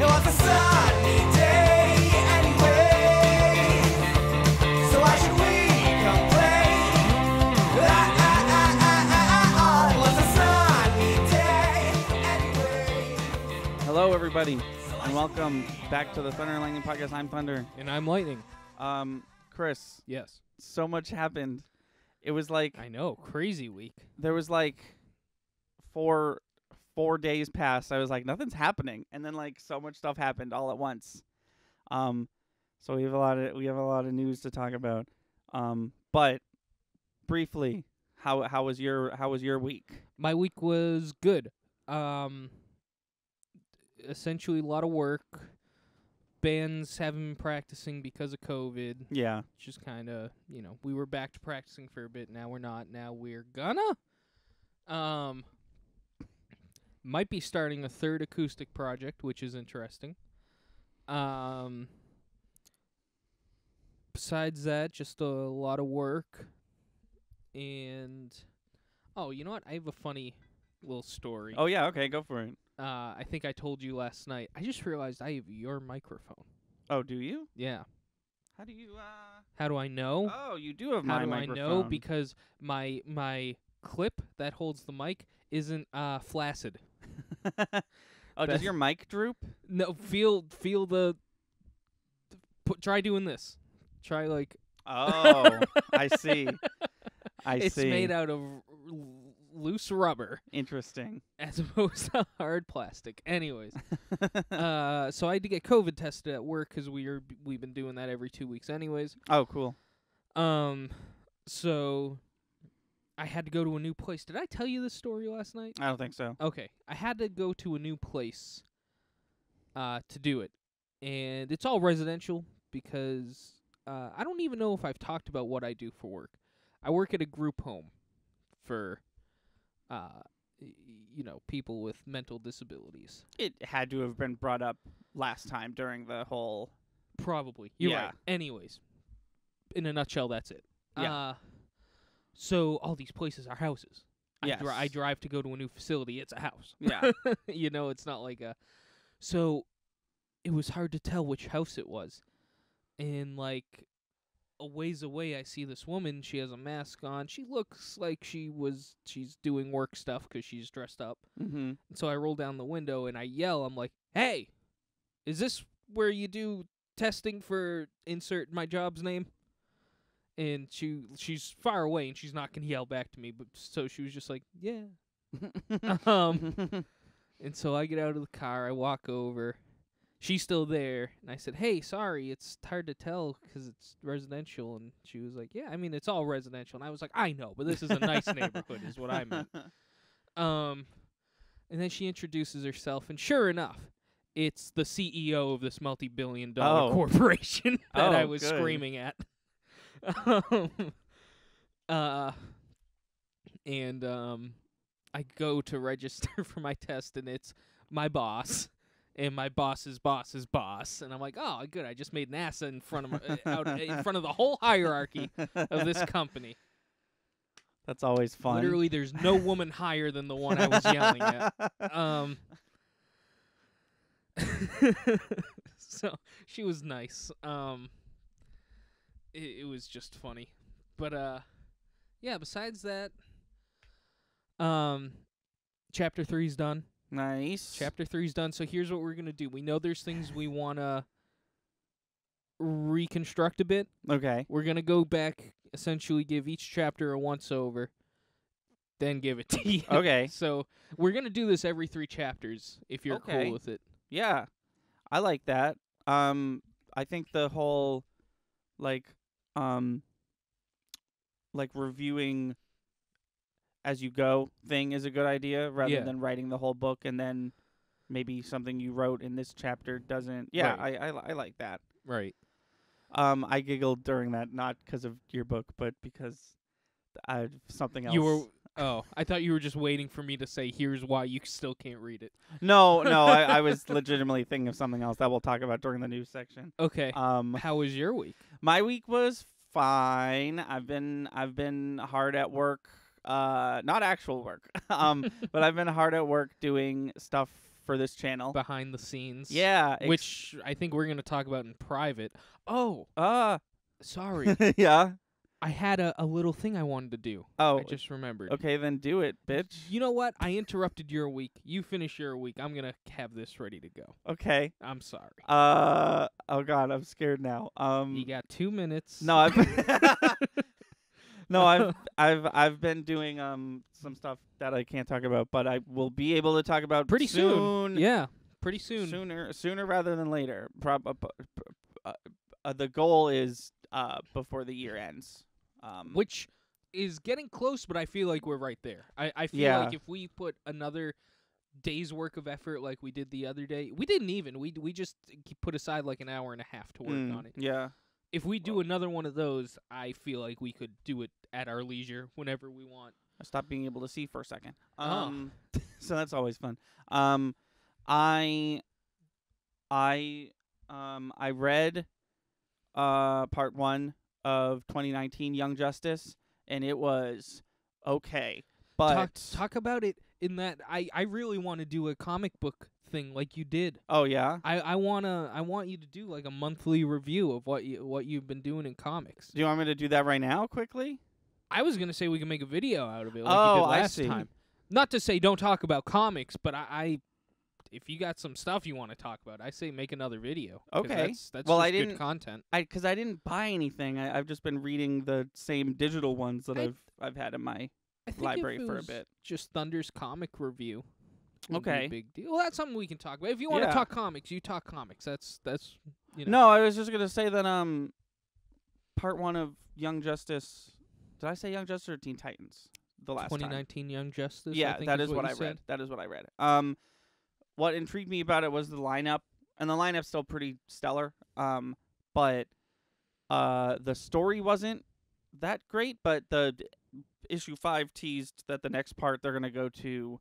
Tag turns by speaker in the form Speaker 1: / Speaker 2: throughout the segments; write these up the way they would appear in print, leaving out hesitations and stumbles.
Speaker 1: It was a sunny day anyway. So why should we complain? It was a sunny day anyway.
Speaker 2: Hello, everybody, and welcome back to the Thunder and Lightning Podcast. I'm Thunder.
Speaker 3: And I'm Lightning.
Speaker 2: Chris,
Speaker 3: Yes.
Speaker 2: so much happened. It was like
Speaker 3: I know. Crazy week.
Speaker 2: there was like four days passed. I was like, nothing's happening, and then like so much stuff happened all at once. So we have a lot of news to talk about. But briefly, how was your week?
Speaker 3: My week was good. Essentially a lot of work. Bands haven't been practicing because of COVID.
Speaker 2: Yeah.
Speaker 3: Just kind of, we were back to practicing for a bit. Now we're not. Now we're gonna. Might be starting a third acoustic project, which is interesting. Besides that, just a lot of work. And, oh, you know what? I have a funny little story.
Speaker 2: Oh yeah. Okay, go for it.
Speaker 3: I think I told you last night. I just realized I have your microphone.
Speaker 2: Oh, do you?
Speaker 3: Yeah.
Speaker 2: How do you?
Speaker 3: How do I know?
Speaker 2: Oh, you do have
Speaker 3: How
Speaker 2: my
Speaker 3: do
Speaker 2: microphone.
Speaker 3: I know? Because my clip that holds the mic isn't flaccid.
Speaker 2: Oh, does your mic droop?
Speaker 3: No, feel the. Try doing this. Try like.
Speaker 2: Oh, I see.
Speaker 3: It's made out of loose rubber
Speaker 2: Interesting.
Speaker 3: as opposed to hard plastic. Anyways, so I had to get COVID tested at work because we've been doing that every 2 weeks. Anyways,
Speaker 2: Oh, cool.
Speaker 3: so I had to go to a new place. Did I tell you this story last night?
Speaker 2: I don't think so.
Speaker 3: Okay, I had to go to a new place to do it, and it's all residential because I don't even know if I've talked about what I do for work. I work at a group home for people with mental disabilities.
Speaker 2: It had to have been brought up last time during the whole.
Speaker 3: Probably. You're
Speaker 2: Yeah.
Speaker 3: right. Anyways, in a nutshell, that's it.
Speaker 2: Yeah.
Speaker 3: So all these places are houses.
Speaker 2: Yes.
Speaker 3: I drive to go to a new facility. It's a house.
Speaker 2: Yeah.
Speaker 3: It's not like a. So it was hard to tell which house it was. And, like, a ways away, I see this woman. She has a mask on. She looks like she's doing work stuff because she's dressed up.
Speaker 2: Mm-hmm.
Speaker 3: So I roll down the window and I yell. I'm like, "Hey, is this where you do testing for insert my job's name?" And she's far away and she's not gonna yell back to me. But so she was just like, "Yeah." And so I get out of the car. I walk over. She's still there, and I said, "Hey, sorry, it's hard to tell because it's residential." And she was like, "Yeah, I mean, it's all residential." And I was like, "I know, but this is a nice neighborhood is what I meant." And then she introduces herself, and sure enough, it's the CEO of this multi-billion-dollar
Speaker 2: Oh.
Speaker 3: corporation that I
Speaker 2: Oh,
Speaker 3: was
Speaker 2: good.
Speaker 3: screaming at. And I go to register for my test, and it's my boss. And my boss's boss's boss, and I'm like, "Oh, good! I just made NASA in front of in front of the whole hierarchy of this company."
Speaker 2: That's always fun.
Speaker 3: Literally, there's no woman higher than the one I was yelling at. So she was nice. It was just funny, but yeah. Besides that, chapter 3's done.
Speaker 2: Nice.
Speaker 3: Chapter 3's done, so here's what we're going to do. We know there's things we want to reconstruct a bit.
Speaker 2: Okay.
Speaker 3: We're going to go back, essentially give each chapter a once-over, then give it to you.
Speaker 2: Okay.
Speaker 3: So we're going to do this every 3 chapters, if you're
Speaker 2: Okay.
Speaker 3: cool with it.
Speaker 2: Yeah, I like that. I think the whole, like reviewing as you go thing is a good idea rather
Speaker 3: Yeah.
Speaker 2: than writing the whole book and then maybe something you wrote in this chapter doesn't. Yeah,
Speaker 3: Right.
Speaker 2: I like that.
Speaker 3: Right.
Speaker 2: I giggled during that, not because of your book, but because something else.
Speaker 3: You were... Oh, I thought you were just waiting for me to say, here's why you still can't read it.
Speaker 2: No, I was legitimately thinking of something else that we'll talk about during the news section.
Speaker 3: Okay. How was your week?
Speaker 2: My week was fine. I've been hard at work. Not actual work. But I've been hard at work doing stuff for this channel.
Speaker 3: behind the scenes.
Speaker 2: Yeah,
Speaker 3: Which I think we're going to talk about in private. Oh, sorry.
Speaker 2: yeah.
Speaker 3: I had a little thing I wanted to do.
Speaker 2: Oh,
Speaker 3: I just remembered.
Speaker 2: okay, then do it, bitch.
Speaker 3: You know what? I interrupted your week. You finish your week. I'm going to have this ready to go.
Speaker 2: Okay.
Speaker 3: I'm sorry.
Speaker 2: Oh god, I'm scared now.
Speaker 3: You got 2 minutes.
Speaker 2: No, I've been doing some stuff that I can't talk about, but I will be able to talk about
Speaker 3: Pretty soon. Yeah, pretty soon.
Speaker 2: Sooner rather than later. The goal is before the year ends.
Speaker 3: Which is getting close, but I feel like we're right there. I feel
Speaker 2: Yeah.
Speaker 3: like if we put another day's work of effort like we did the other day, we didn't even. We just put aside like an hour and a half to work on it.
Speaker 2: Yeah.
Speaker 3: If we do another one of those, I feel like we could do it at our leisure whenever we want.
Speaker 2: I stopped being able to see for a second.
Speaker 3: Oh.
Speaker 2: So that's always fun. I read part 1 of 2019 Young Justice, and it was okay. But
Speaker 3: Talk about it in that I really want to do a comic book thing like you did.
Speaker 2: oh yeah,
Speaker 3: I want you to do like a monthly review of what you've been doing in comics.
Speaker 2: do you want me to do that right now, quickly?
Speaker 3: I was gonna say we can make a video out of it like
Speaker 2: Oh,
Speaker 3: you did
Speaker 2: I
Speaker 3: last
Speaker 2: see.
Speaker 3: time. Not to say don't talk about comics, but I if you got some stuff you want to talk about, I say make another video. 'Cause
Speaker 2: Okay.
Speaker 3: That's
Speaker 2: Well,
Speaker 3: just
Speaker 2: I
Speaker 3: good
Speaker 2: didn't-
Speaker 3: content.
Speaker 2: Because I didn't buy anything. I've just been reading the same digital ones that
Speaker 3: I-
Speaker 2: I've had in my
Speaker 3: I think
Speaker 2: library
Speaker 3: if it
Speaker 2: for a
Speaker 3: was
Speaker 2: bit.
Speaker 3: just Thunder's comic review. Would be
Speaker 2: Okay.
Speaker 3: a big deal. Well, that's something we can talk about. If you want to
Speaker 2: Yeah.
Speaker 3: talk comics, you talk comics. That's you know.
Speaker 2: No, I was just gonna say that part 1 of Young Justice. Did I say Young Justice or Teen Titans? The last time.
Speaker 3: 2019 Young Justice.
Speaker 2: Yeah,
Speaker 3: I think
Speaker 2: that
Speaker 3: is
Speaker 2: is what
Speaker 3: you
Speaker 2: I
Speaker 3: said.
Speaker 2: read. That is what I read. What intrigued me about it was the lineup, and the lineup's still pretty stellar. But the story wasn't that great. But the issue 5 teased that the next part they're gonna go to,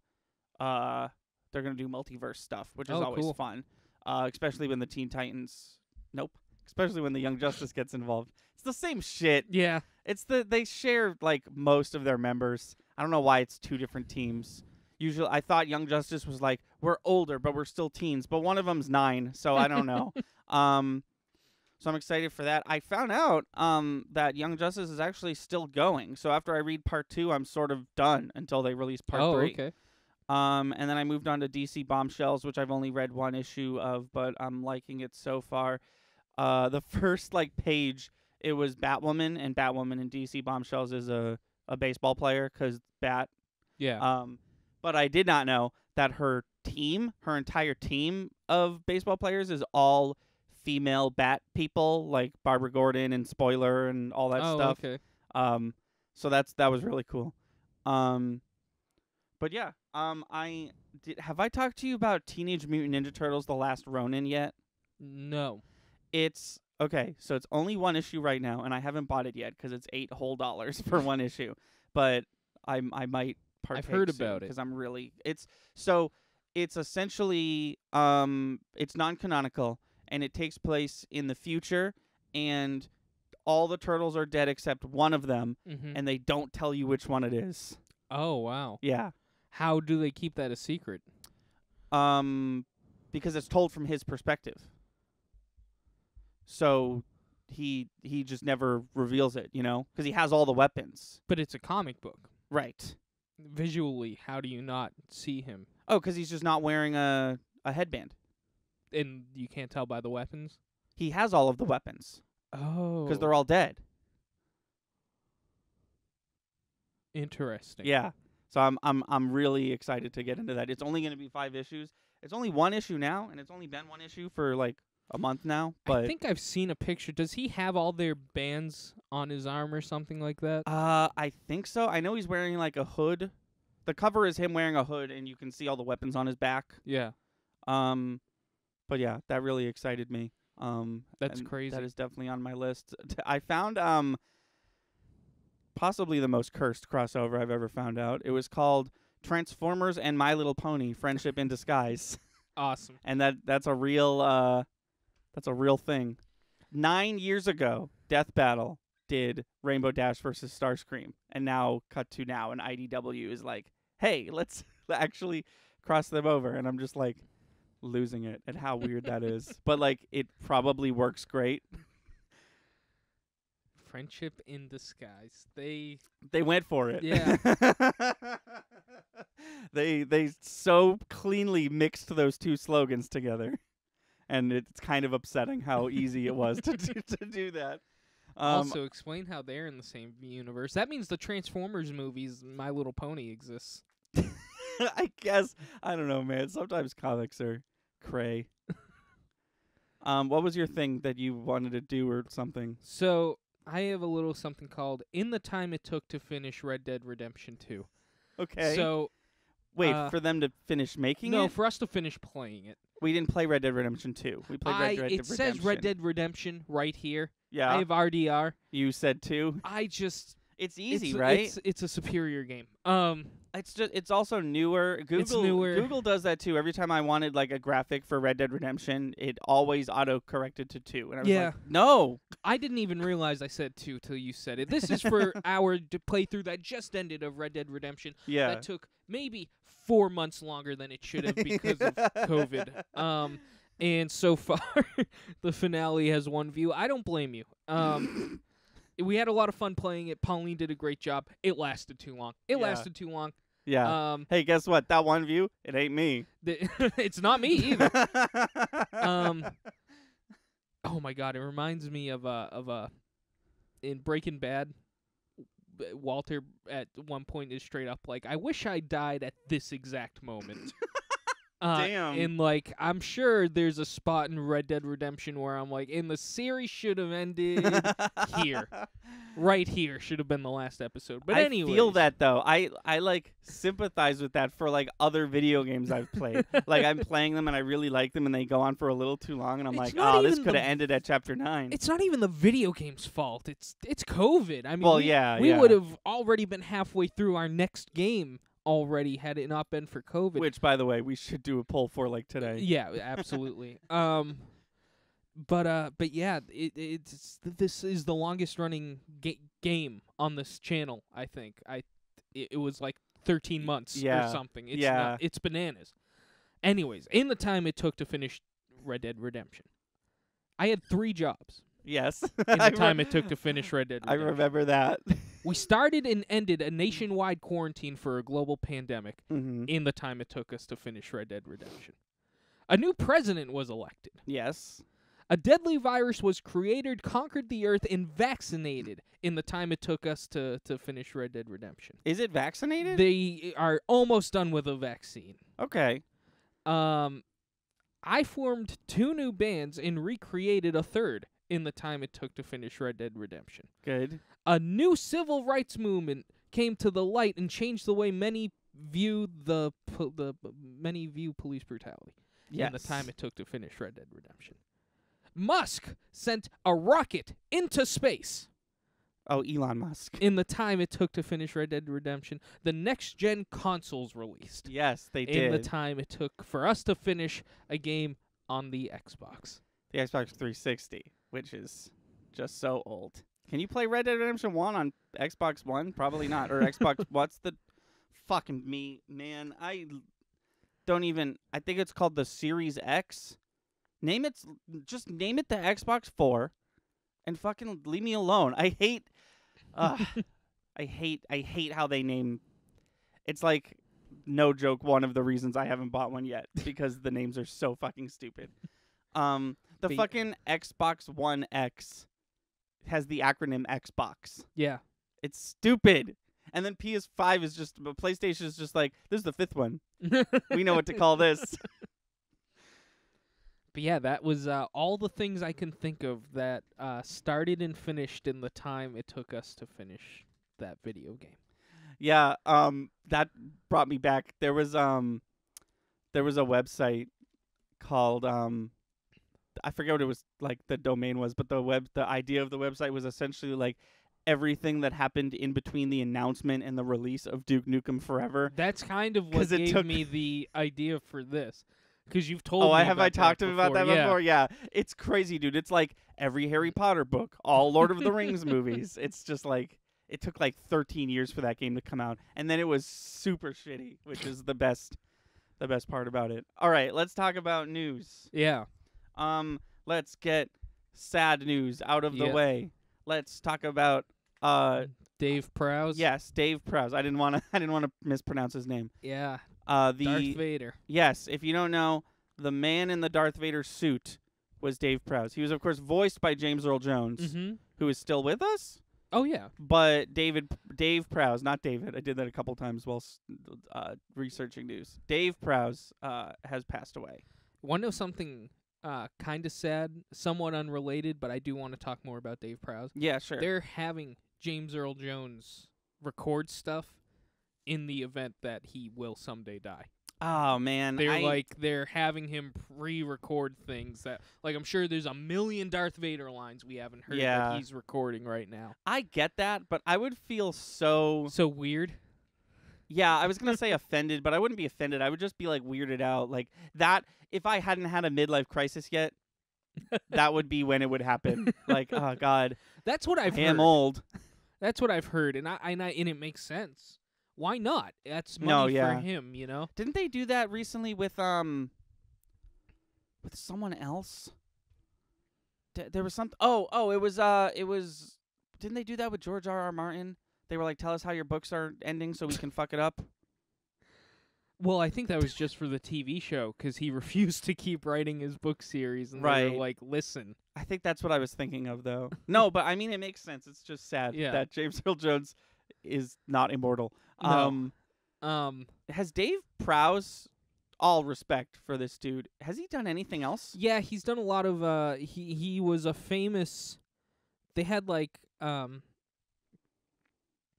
Speaker 2: they're gonna do multiverse stuff, which is
Speaker 3: Oh,
Speaker 2: always
Speaker 3: cool.
Speaker 2: fun. Especially when the Teen Titans. Nope. Especially when the Young Justice gets involved. It's the same shit.
Speaker 3: Yeah.
Speaker 2: They share like most of their members. I don't know why it's 2 different teams. Usually, I thought Young Justice was like we're older, but we're still teens. But one of them's 9, so I don't know. So I'm excited for that. I found out that Young Justice is actually still going. So after I read part 2, I'm sort of done until they release part 3.
Speaker 3: Okay.
Speaker 2: And then I moved on to DC Bombshells, which I've only read 1 issue of, but I'm liking it so far. The first page, it was Batwoman, and Batwoman in DC Bombshells is a baseball player because Bat.
Speaker 3: Yeah.
Speaker 2: But I did not know that her entire team of baseball players is all female Bat people, like Barbara Gordon and Spoiler and all that stuff.
Speaker 3: Okay.
Speaker 2: So that was really cool. But yeah, have I talked to you about Teenage Mutant Ninja Turtles: The Last Ronin yet?
Speaker 3: No.
Speaker 2: It's okay. So it's only 1 issue right now, and I haven't bought it yet because it's $8 whole for 1 issue. But I might partake.
Speaker 3: I've heard about it
Speaker 2: because I'm really it's essentially it's non-canonical, and it takes place in the future, and all the turtles are dead except one of them,
Speaker 3: Mm-hmm.
Speaker 2: and they don't tell you which one it is.
Speaker 3: Oh wow.
Speaker 2: Yeah.
Speaker 3: How do they keep that a secret?
Speaker 2: Because it's told from his perspective. So he just never reveals it, because he has all the weapons.
Speaker 3: But it's a comic book.
Speaker 2: Right.
Speaker 3: Visually, how do you not see him?
Speaker 2: Oh, because he's just not wearing a headband.
Speaker 3: And you can't tell by the weapons?
Speaker 2: He has all of the weapons
Speaker 3: Oh.
Speaker 2: because they're all dead.
Speaker 3: Interesting.
Speaker 2: Yeah. So I'm really excited to get into that. It's only going to be 5 issues. It's only 1 issue now, and it's only been 1 issue for a month now. But
Speaker 3: I think I've seen a picture. Does he have all their bands on his arm or something like that?
Speaker 2: I think so. I know he's wearing a hood. The cover is him wearing a hood, and you can see all the weapons on his back.
Speaker 3: Yeah.
Speaker 2: But yeah, that really excited me.
Speaker 3: That's
Speaker 2: and
Speaker 3: crazy.
Speaker 2: That is definitely on my list. I found possibly the most cursed crossover I've ever found out. It was called Transformers and My Little Pony: Friendship in Disguise.
Speaker 3: Awesome.
Speaker 2: And that's a real thing. 9 years ago, Death Battle did Rainbow Dash versus Starscream, and now cut to now, and IDW is like, hey, let's actually cross them over, and I'm just like, losing it at how weird that is. But like, it probably works great.
Speaker 3: Friendship in disguise. They
Speaker 2: went for it.
Speaker 3: Yeah.
Speaker 2: They so cleanly mixed those two slogans together, and it's kind of upsetting how easy it was to do that.
Speaker 3: Also, explain how they're in the same universe. That means the Transformers movies, My Little Pony, exists.
Speaker 2: I guess, I don't know, man. Sometimes comics are cray. What was your thing that you wanted to do or something?
Speaker 3: So I have a little something called In the Time It Took to Finish Red Dead Redemption 2.
Speaker 2: Okay.
Speaker 3: So
Speaker 2: wait, for them to finish making it?
Speaker 3: no, for us to finish playing it.
Speaker 2: We didn't play Red Dead Redemption 2. We played Red Dead Redemption.
Speaker 3: It says Red Dead Redemption right here.
Speaker 2: Yeah.
Speaker 3: I have RDR.
Speaker 2: You said 2.
Speaker 3: It's
Speaker 2: easy, right?
Speaker 3: It's a superior game.
Speaker 2: It's also newer.
Speaker 3: newer.
Speaker 2: Google does that too. Every time I wanted like a graphic for Red Dead Redemption, it always auto-corrected to 2. And I was like, no.
Speaker 3: I didn't even realize I said 2 till you said it. This is for our playthrough that just ended of Red Dead Redemption.
Speaker 2: Yeah.
Speaker 3: That took maybe 4 months longer than it should have because of COVID. And so far, the finale has 1 view. I don't blame you. We had a lot of fun playing it. Pauline did a great job. It lasted too long.
Speaker 2: Yeah. Hey, guess what? That 1 view, it ain't me.
Speaker 3: It's not me either. Oh my God! It reminds me of in Breaking Bad. Walter at one point is straight up like, "I wish I died at this exact moment."
Speaker 2: Damn.
Speaker 3: And like, I'm sure there's a spot in Red Dead Redemption where I'm like, and the series should have ended here. Right here should have been the last episode. But anyway,
Speaker 2: I feel that though. I like sympathize with that for like other video games I've played. Like I'm playing them and I really like them and they go on for a little too long and I'm
Speaker 3: It's
Speaker 2: like,
Speaker 3: not
Speaker 2: oh, this
Speaker 3: even
Speaker 2: could
Speaker 3: the-
Speaker 2: have ended at chapter 9.
Speaker 3: it's not even the video game's fault. It's COVID. I mean,
Speaker 2: Well,
Speaker 3: we
Speaker 2: yeah.
Speaker 3: would have already been halfway through our next game already had it not been for COVID.
Speaker 2: Which, by the way, we should do a poll for like today.
Speaker 3: Yeah, absolutely. But yeah, this is the longest running game on this channel. I think it was like 13 months
Speaker 2: Yeah.
Speaker 3: or something. It's
Speaker 2: Yeah.
Speaker 3: it's bananas. Anyways, in the time it took to finish Red Dead Redemption, I had 3 jobs.
Speaker 2: Yes.
Speaker 3: In the time it took to finish Red Dead
Speaker 2: I
Speaker 3: Redemption.
Speaker 2: remember that.
Speaker 3: We started and ended a nationwide quarantine for a global pandemic
Speaker 2: Mm-hmm.
Speaker 3: in the time it took us to finish Red Dead Redemption. A new president was elected.
Speaker 2: Yes.
Speaker 3: A deadly virus was created, conquered the earth, and vaccinated in the time it took us to finish Red Dead Redemption.
Speaker 2: Is it vaccinated?
Speaker 3: They are almost done with a vaccine.
Speaker 2: Okay.
Speaker 3: I formed 2 new bands and recreated a third in the time it took to finish Red Dead Redemption.
Speaker 2: Good.
Speaker 3: A new civil rights movement came to the light and changed the way many view many view police brutality.
Speaker 2: Yes.
Speaker 3: In the time it took to finish Red Dead Redemption. Musk sent a rocket into space
Speaker 2: Oh, Elon Musk.
Speaker 3: in the time it took to finish Red Dead Redemption. The next-gen consoles released
Speaker 2: Yes, they
Speaker 3: in
Speaker 2: did.
Speaker 3: the time it took for us to finish a game on the Xbox.
Speaker 2: The Xbox 360, which is just so old. Can you play Red Dead Redemption 1 on Xbox One? Probably not. Or Xbox, what's the fucking me, man? I don't even, I think it's called the Series X. Just name it the Xbox 4 and fucking leave me alone. I hate how they name. It's like, no joke, one of the reasons I haven't bought one yet because the names are so fucking stupid. The fucking Xbox One X has the acronym Xbox.
Speaker 3: Yeah.
Speaker 2: It's stupid. And then PS5 is just, PlayStation is just like, this is the 5th one. We know what to call this.
Speaker 3: But yeah, that was all the things I can think of that started and finished in the time it took us to finish that video game.
Speaker 2: Yeah, that brought me back. There was a website called I forget what it was, like the domain was, but the idea of the website was essentially like everything that happened in between the announcement and the release of Duke Nukem Forever.
Speaker 3: That's kind of what
Speaker 2: 'Cause it
Speaker 3: gave
Speaker 2: took-
Speaker 3: me the idea for this. Because you've told
Speaker 2: Oh,
Speaker 3: me
Speaker 2: I
Speaker 3: about
Speaker 2: talked
Speaker 3: that
Speaker 2: about that
Speaker 3: yeah.
Speaker 2: before? Yeah. It's crazy, dude. It's like every Harry Potter book, all Lord of the Rings movies. It's just like, it took like 13 years for that game to come out. And then it was super shitty, which is the best the best part about it. All right, let's talk about news.
Speaker 3: Yeah.
Speaker 2: Let's get sad news out of the
Speaker 3: Yeah.
Speaker 2: way. Let's talk about
Speaker 3: Dave Prowse.
Speaker 2: yes, Dave Prowse. I didn't want to mispronounce his name.
Speaker 3: Yeah.
Speaker 2: The
Speaker 3: Darth Vader.
Speaker 2: Yes, if you don't know, the man in the Darth Vader suit was Dave Prowse. He was, of course, voiced by James Earl Jones,
Speaker 3: Mm-hmm.
Speaker 2: who is still with us.
Speaker 3: Oh yeah.
Speaker 2: But Dave Prowse, not David. I did that a couple times while researching news. Dave Prowse has passed away.
Speaker 3: Want to know something kind of sad, somewhat unrelated, but I do want to talk more about Dave Prowse.
Speaker 2: Yeah, sure.
Speaker 3: They're having James Earl Jones record stuff in the event that he will someday die.
Speaker 2: Oh man,
Speaker 3: They're having him pre-record things that, like, I'm sure there's a million Darth Vader lines we haven't heard
Speaker 2: Yeah.
Speaker 3: that he's recording right now.
Speaker 2: I get that, but I would feel so
Speaker 3: weird.
Speaker 2: yeah. I was gonna say offended, but I wouldn't be offended. I would just be like weirded out, like that. If I hadn't had a midlife crisis yet, that would be when it would happen. Like, oh god,
Speaker 3: That's what I've
Speaker 2: I am
Speaker 3: heard.
Speaker 2: old.
Speaker 3: That's what I've heard, and it makes sense. Why not? That's money
Speaker 2: No, yeah.
Speaker 3: for him, you know.
Speaker 2: Didn't they do that recently with someone else? There was something. Oh, it was. Didn't they do that with George R.R. Martin? They were like, "Tell us how your books are ending, so we can fuck it up."
Speaker 3: Well, I think that was just for the TV show because he refused to keep writing his book series, and they
Speaker 2: Right.
Speaker 3: were like, "Listen,
Speaker 2: I think that's what I was thinking of, though. No, but I mean, it makes sense. It's just sad
Speaker 3: Yeah.
Speaker 2: that James Earl Jones is not immortal.
Speaker 3: No.
Speaker 2: Has Dave Prowse, all respect for this dude, has he done anything else?
Speaker 3: yeah, he's done a lot of he was a famous. They had like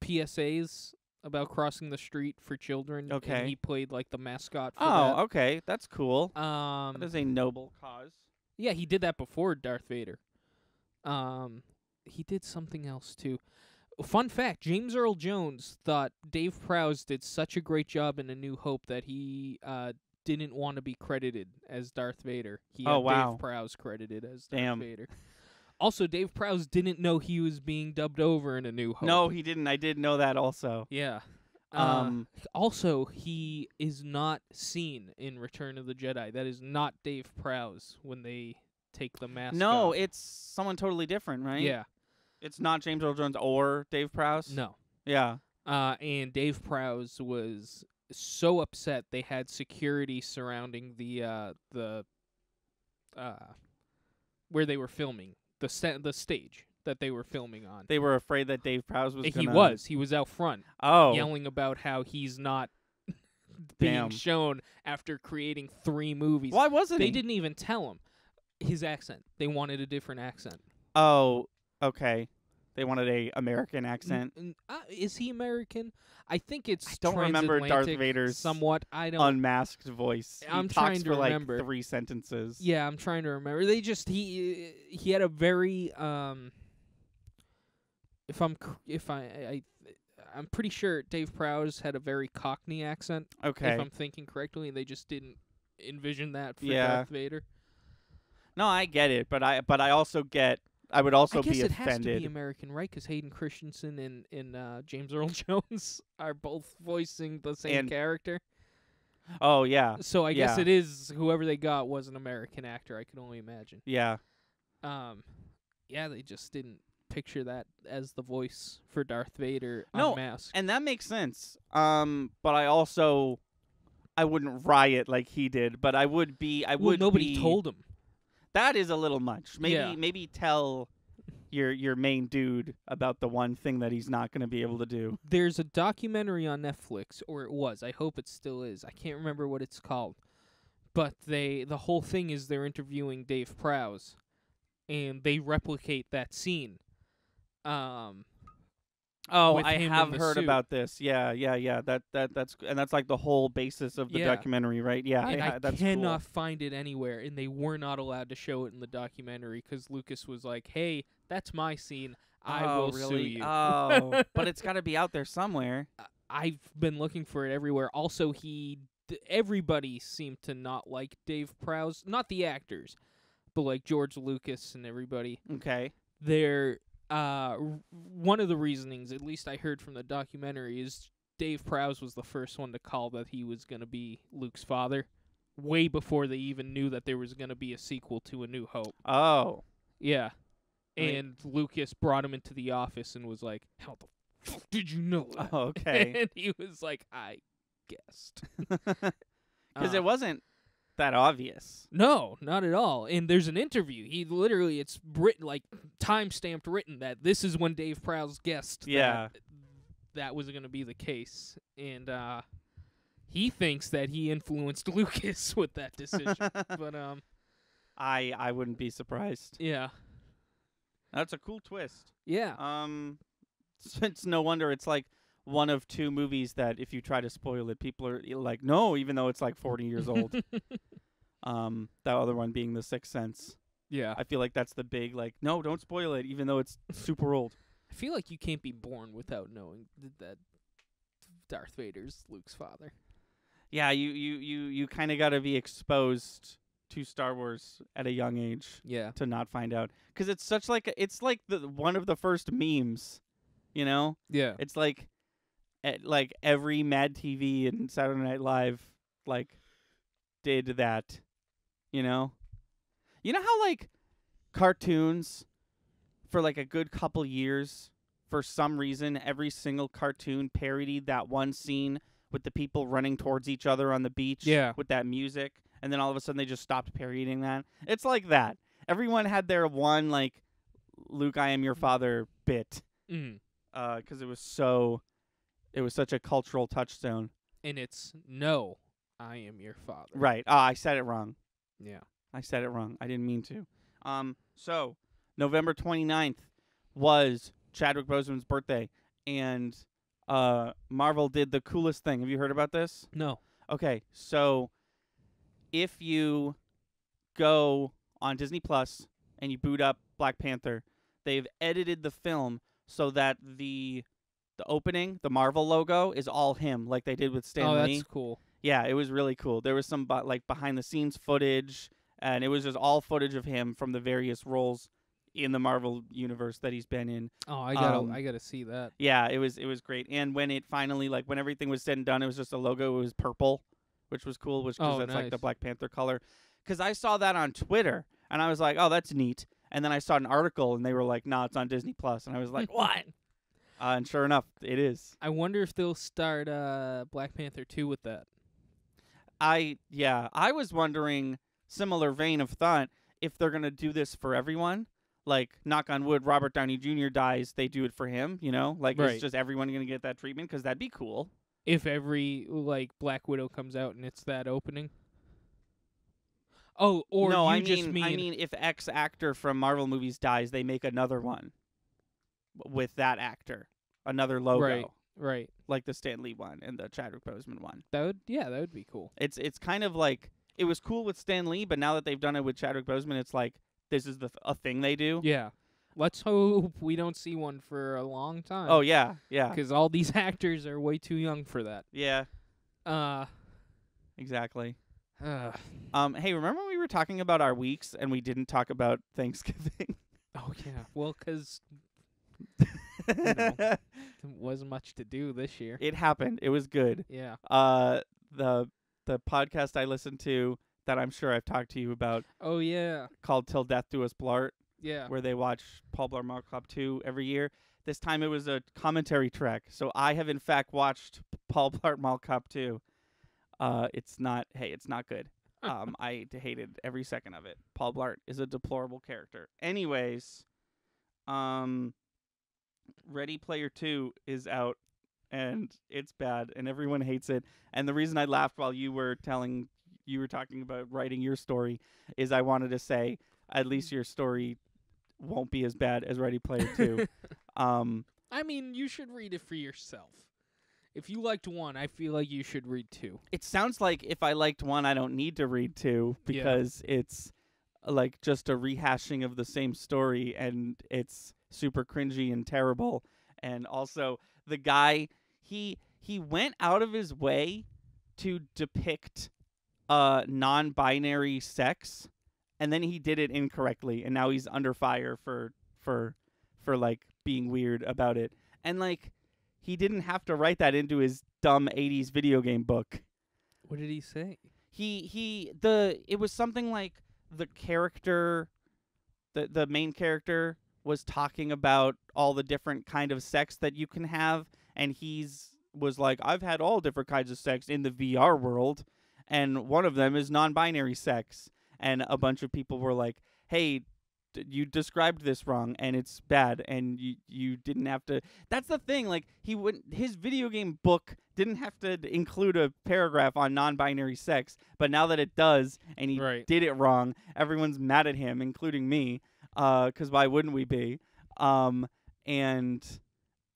Speaker 3: PSAs about crossing the street for children.
Speaker 2: Okay.
Speaker 3: and he played like the mascot for
Speaker 2: Oh, okay, that's cool.
Speaker 3: that.
Speaker 2: That is a noble cause.
Speaker 3: Yeah, he did that before Darth Vader. He did something else too. Fun fact, James Earl Jones thought Dave Prowse did such a great job in A New Hope that he didn't want to be credited as Darth Vader. He had
Speaker 2: Oh, wow.
Speaker 3: Dave Prowse credited as Darth
Speaker 2: Damn.
Speaker 3: Vader. Also, Dave Prowse didn't know he was being dubbed over in A New Hope.
Speaker 2: No, he didn't. I did know that also.
Speaker 3: Yeah. Also, he is not seen in Return of the Jedi. That is not Dave Prowse when they take the mask
Speaker 2: No,
Speaker 3: off.
Speaker 2: it's someone totally different, right?
Speaker 3: Yeah.
Speaker 2: It's not James Earl Jones or Dave Prowse?
Speaker 3: No.
Speaker 2: Yeah.
Speaker 3: And Dave Prowse was so upset they had security surrounding the where they were filming, the stage that they were filming on.
Speaker 2: They were afraid that Dave Prowse was
Speaker 3: He
Speaker 2: gonna...
Speaker 3: was out front
Speaker 2: Oh.
Speaker 3: yelling about how he's not being
Speaker 2: Damn.
Speaker 3: shown after creating 3 movies.
Speaker 2: Why wasn't
Speaker 3: They
Speaker 2: he?
Speaker 3: didn't even tell him his accent. They wanted a different accent.
Speaker 2: Oh, okay. They wanted a American accent.
Speaker 3: Is he American? I think it's
Speaker 2: I don't remember Darth
Speaker 3: transatlantic
Speaker 2: Vader's
Speaker 3: somewhat. I don't.
Speaker 2: Unmasked voice.
Speaker 3: I'm
Speaker 2: he
Speaker 3: trying
Speaker 2: talks
Speaker 3: to
Speaker 2: for like
Speaker 3: remember.
Speaker 2: 3 sentences.
Speaker 3: Yeah, I'm trying to remember. They just he had a very I'm pretty sure Dave Prowse had a very Cockney accent.
Speaker 2: Okay.
Speaker 3: If I'm thinking correctly, and they just didn't envision that for
Speaker 2: Yeah.
Speaker 3: Darth Vader.
Speaker 2: No, I get it, but I also get. I would also
Speaker 3: I guess
Speaker 2: be
Speaker 3: it has to
Speaker 2: offended.
Speaker 3: be American, right? Because Hayden Christensen and James Earl Jones are both voicing the same
Speaker 2: And-
Speaker 3: character.
Speaker 2: Oh yeah,
Speaker 3: So I guess
Speaker 2: yeah.
Speaker 3: it is whoever they got was an American actor. I can only imagine.
Speaker 2: yeah.
Speaker 3: Yeah, they just didn't picture that as the voice for Darth Vader
Speaker 2: No,
Speaker 3: unmasked.
Speaker 2: And that makes sense. But I wouldn't riot like he did, but I would be.
Speaker 3: Nobody told him.
Speaker 2: That is a little much. Maybe
Speaker 3: Yeah.
Speaker 2: maybe tell your main dude about the one thing that he's not going to be able to do.
Speaker 3: There's a documentary on Netflix, or it was. I hope it still is. I can't remember what it's called. But the whole thing is they're interviewing Dave Prowse, and they replicate that scene.
Speaker 2: Oh,
Speaker 3: With
Speaker 2: I
Speaker 3: him in
Speaker 2: have
Speaker 3: the
Speaker 2: heard
Speaker 3: suit.
Speaker 2: about this. Yeah. That's like the whole basis of the
Speaker 3: Yeah.
Speaker 2: documentary, right? Yeah,
Speaker 3: And I
Speaker 2: that's
Speaker 3: cannot find it anywhere, and they were not allowed to show it in the documentary because Lucas was like, "Hey, that's my scene.
Speaker 2: cool.
Speaker 3: I will sue
Speaker 2: really?
Speaker 3: you."
Speaker 2: Oh, but it's got to be out there somewhere.
Speaker 3: I've been looking for it everywhere. Also, everybody seemed to not like Dave Prowse, not the actors, but like George Lucas and everybody.
Speaker 2: Okay.
Speaker 3: They're one of the reasonings, at least I heard from the documentary, is Dave Prowse was the first one to call that he was going to be Luke's father, way before they even knew that there was going to be a sequel to A New Hope.
Speaker 2: Oh.
Speaker 3: Yeah.
Speaker 2: Right.
Speaker 3: And Lucas brought him into the office and was like, how the fuck did you know that?
Speaker 2: Oh, okay.
Speaker 3: And he was like, I guessed.
Speaker 2: Because it wasn't that obvious.
Speaker 3: No, not at all. And there's an interview. He literally, it's written, like, time-stamped written that this is when Dave Prowse guessed
Speaker 2: Yeah.
Speaker 3: that was going to be the case. And he thinks that he influenced Lucas with that decision. But,
Speaker 2: I wouldn't be surprised.
Speaker 3: yeah.
Speaker 2: That's a cool twist.
Speaker 3: Yeah.
Speaker 2: It's no wonder it's like one of two movies that if you try to spoil it, people are like, no, even though it's like 40 years old. That other one being The Sixth Sense.
Speaker 3: Yeah.
Speaker 2: I feel like that's the big, like, no, don't spoil it, even though it's super old.
Speaker 3: I feel like you can't be born without knowing that Darth Vader's Luke's father.
Speaker 2: Yeah, you kind of got to be exposed to Star Wars at a young age
Speaker 3: Yeah.
Speaker 2: to not find out. Because it's such like, it's like the one of the first memes, you know?
Speaker 3: Yeah.
Speaker 2: It's like every Mad TV and Saturday Night Live like did that, you know? You know how like cartoons for like a good couple years, for some reason, every single cartoon parodied that one scene with the people running towards each other on the beach with that music, and then all of a sudden they just stopped parodying that? It's like that. Everyone had their one like Luke, I am your father bit. Because it was such a cultural touchstone.
Speaker 3: And it's, no, I am your father.
Speaker 2: Right. I said it wrong.
Speaker 3: Yeah.
Speaker 2: I said it wrong. I didn't mean to. So November 29th was Chadwick Boseman's birthday, and Marvel did the coolest thing. Have you heard about this?
Speaker 3: No.
Speaker 2: Okay, so if you go on Disney Plus and you boot up Black Panther, they've edited the film so that the opening, the Marvel logo, is all him, like they did with Stan Lee.
Speaker 3: Oh, that's cool.
Speaker 2: Yeah, it was really cool. There was some like behind the scenes footage, and it was just all footage of him from the various roles in the Marvel universe that he's been in.
Speaker 3: Oh, I gotta see that.
Speaker 2: Yeah, it was great. And when it finally, like when everything was said and done, it was just a logo. It was purple, which was cool, because that's like the
Speaker 3: nice.
Speaker 2: Black Panther color. Because I saw that on Twitter, and I was like, oh, that's neat. And then I saw an article, and they were like, no, it's on Disney Plus, and I was like, what? And sure enough, it is.
Speaker 3: I wonder if they'll start Black Panther 2 with that.
Speaker 2: I was wondering, similar vein of thought, if they're gonna do this for everyone. Like, knock on wood, Robert Downey Jr. dies, they do it for him, you know? Like,
Speaker 3: Right.
Speaker 2: Is just everyone going to get that treatment? Because that'd be cool.
Speaker 3: If every, like, Black Widow comes out and it's that opening. Oh, or
Speaker 2: no,
Speaker 3: you
Speaker 2: I
Speaker 3: just
Speaker 2: mean, if X actor from Marvel movies dies, they make another one with that actor. Another logo.
Speaker 3: Right.
Speaker 2: Like the Stan Lee one and the Chadwick Boseman one.
Speaker 3: That would be cool.
Speaker 2: It's kind of like, it was cool with Stan Lee, but now that they've done it with Chadwick Boseman, it's like, this is a thing they do.
Speaker 3: Yeah. Let's hope we don't see one for a long time.
Speaker 2: Oh, yeah, yeah.
Speaker 3: Because all these actors are way too young for that.
Speaker 2: Yeah. Exactly.
Speaker 3: Hey,
Speaker 2: remember when we were talking about our weeks and we didn't talk about Thanksgiving?
Speaker 3: Oh, yeah. Well, because there wasn't much to do this year.
Speaker 2: It happened. It was good.
Speaker 3: Yeah.
Speaker 2: The podcast I listened to that I'm sure I've talked to you about.
Speaker 3: Oh, yeah.
Speaker 2: Called Till Death Do Us Blart.
Speaker 3: Yeah.
Speaker 2: Where they watch Paul Blart Mall Cop 2 every year. This time it was a commentary track. So I have, in fact, watched Paul Blart Mall Cop 2. It's not good. I hated every second of it. Paul Blart is a deplorable character. Anyways, Ready Player 2 is out, and it's bad, and everyone hates it. And the reason I laughed while you were talking about writing your story is I wanted to say, at least your story won't be as bad as Ready Player 2.
Speaker 3: I mean, you should read it for yourself. If you liked 1, I feel like you should read 2.
Speaker 2: It sounds like if I liked 1, I don't need to read 2 because it's like just a rehashing of the same story, and it's super cringy and terrible. And also, the guy, he went out of his way to depict non-binary sex, and then he did it incorrectly, and now he's under fire for like being weird about it. And like, he didn't have to write that into his dumb 80s video game book.
Speaker 3: What did he say?
Speaker 2: It was something like the character, the main character was talking about all the different kind of sex that you can have, and was like, I've had all different kinds of sex in the VR world, and one of them is non-binary sex. And a bunch of people were like, hey, you described this wrong, and it's bad, and you didn't have to. That's the thing. Like, his video game book didn't have to include a paragraph on non-binary sex, but now that it does, and he did it wrong, everyone's mad at him, including me, because why wouldn't we be? And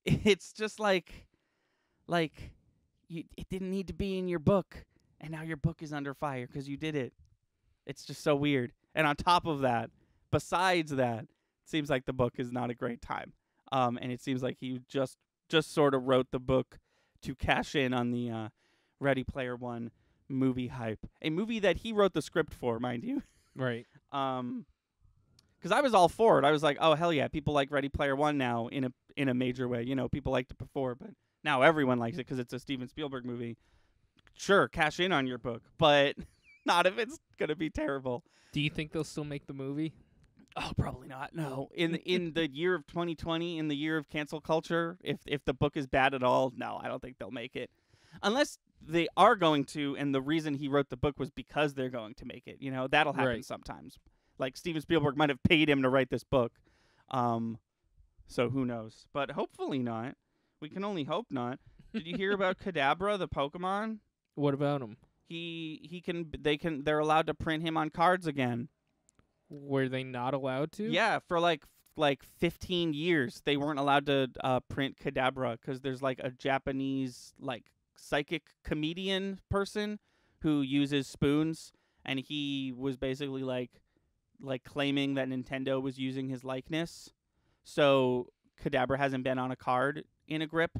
Speaker 2: it's just like it didn't need to be in your book, and now your book is under fire because you did it. It's just so weird. And on top of that, besides that, it seems like the book is not a great time. And it seems like he just sort of wrote the book to cash in on the Ready Player One movie hype. A movie that he wrote the script for, mind you.
Speaker 3: Right.
Speaker 2: Because I was all for it. I was like, oh, hell yeah, people like Ready Player One now in a major way. You know, people liked it before, but now everyone likes it because it's a Steven Spielberg movie. Sure, cash in on your book, but not if it's going to be terrible.
Speaker 3: Do you think they'll still make the movie?
Speaker 2: Oh, probably not. No. In the year of 2020, in the year of cancel culture, if the book is bad at all, no, I don't think they'll make it. Unless they are going to, and the reason he wrote the book was because they're going to make it. You know, that'll happen sometimes. Like, Steven Spielberg might have paid him to write this book. So who knows? But hopefully not. We can only hope not. Did you hear about Kadabra, the Pokemon?
Speaker 3: What about him?
Speaker 2: They're allowed to print him on cards again.
Speaker 3: Were they not allowed to?
Speaker 2: Yeah, for like 15 years they weren't allowed to print Kadabra because there's like a Japanese like psychic comedian person who uses spoons, and he was basically like claiming that Nintendo was using his likeness. So Kadabra hasn't been on a card in a grip.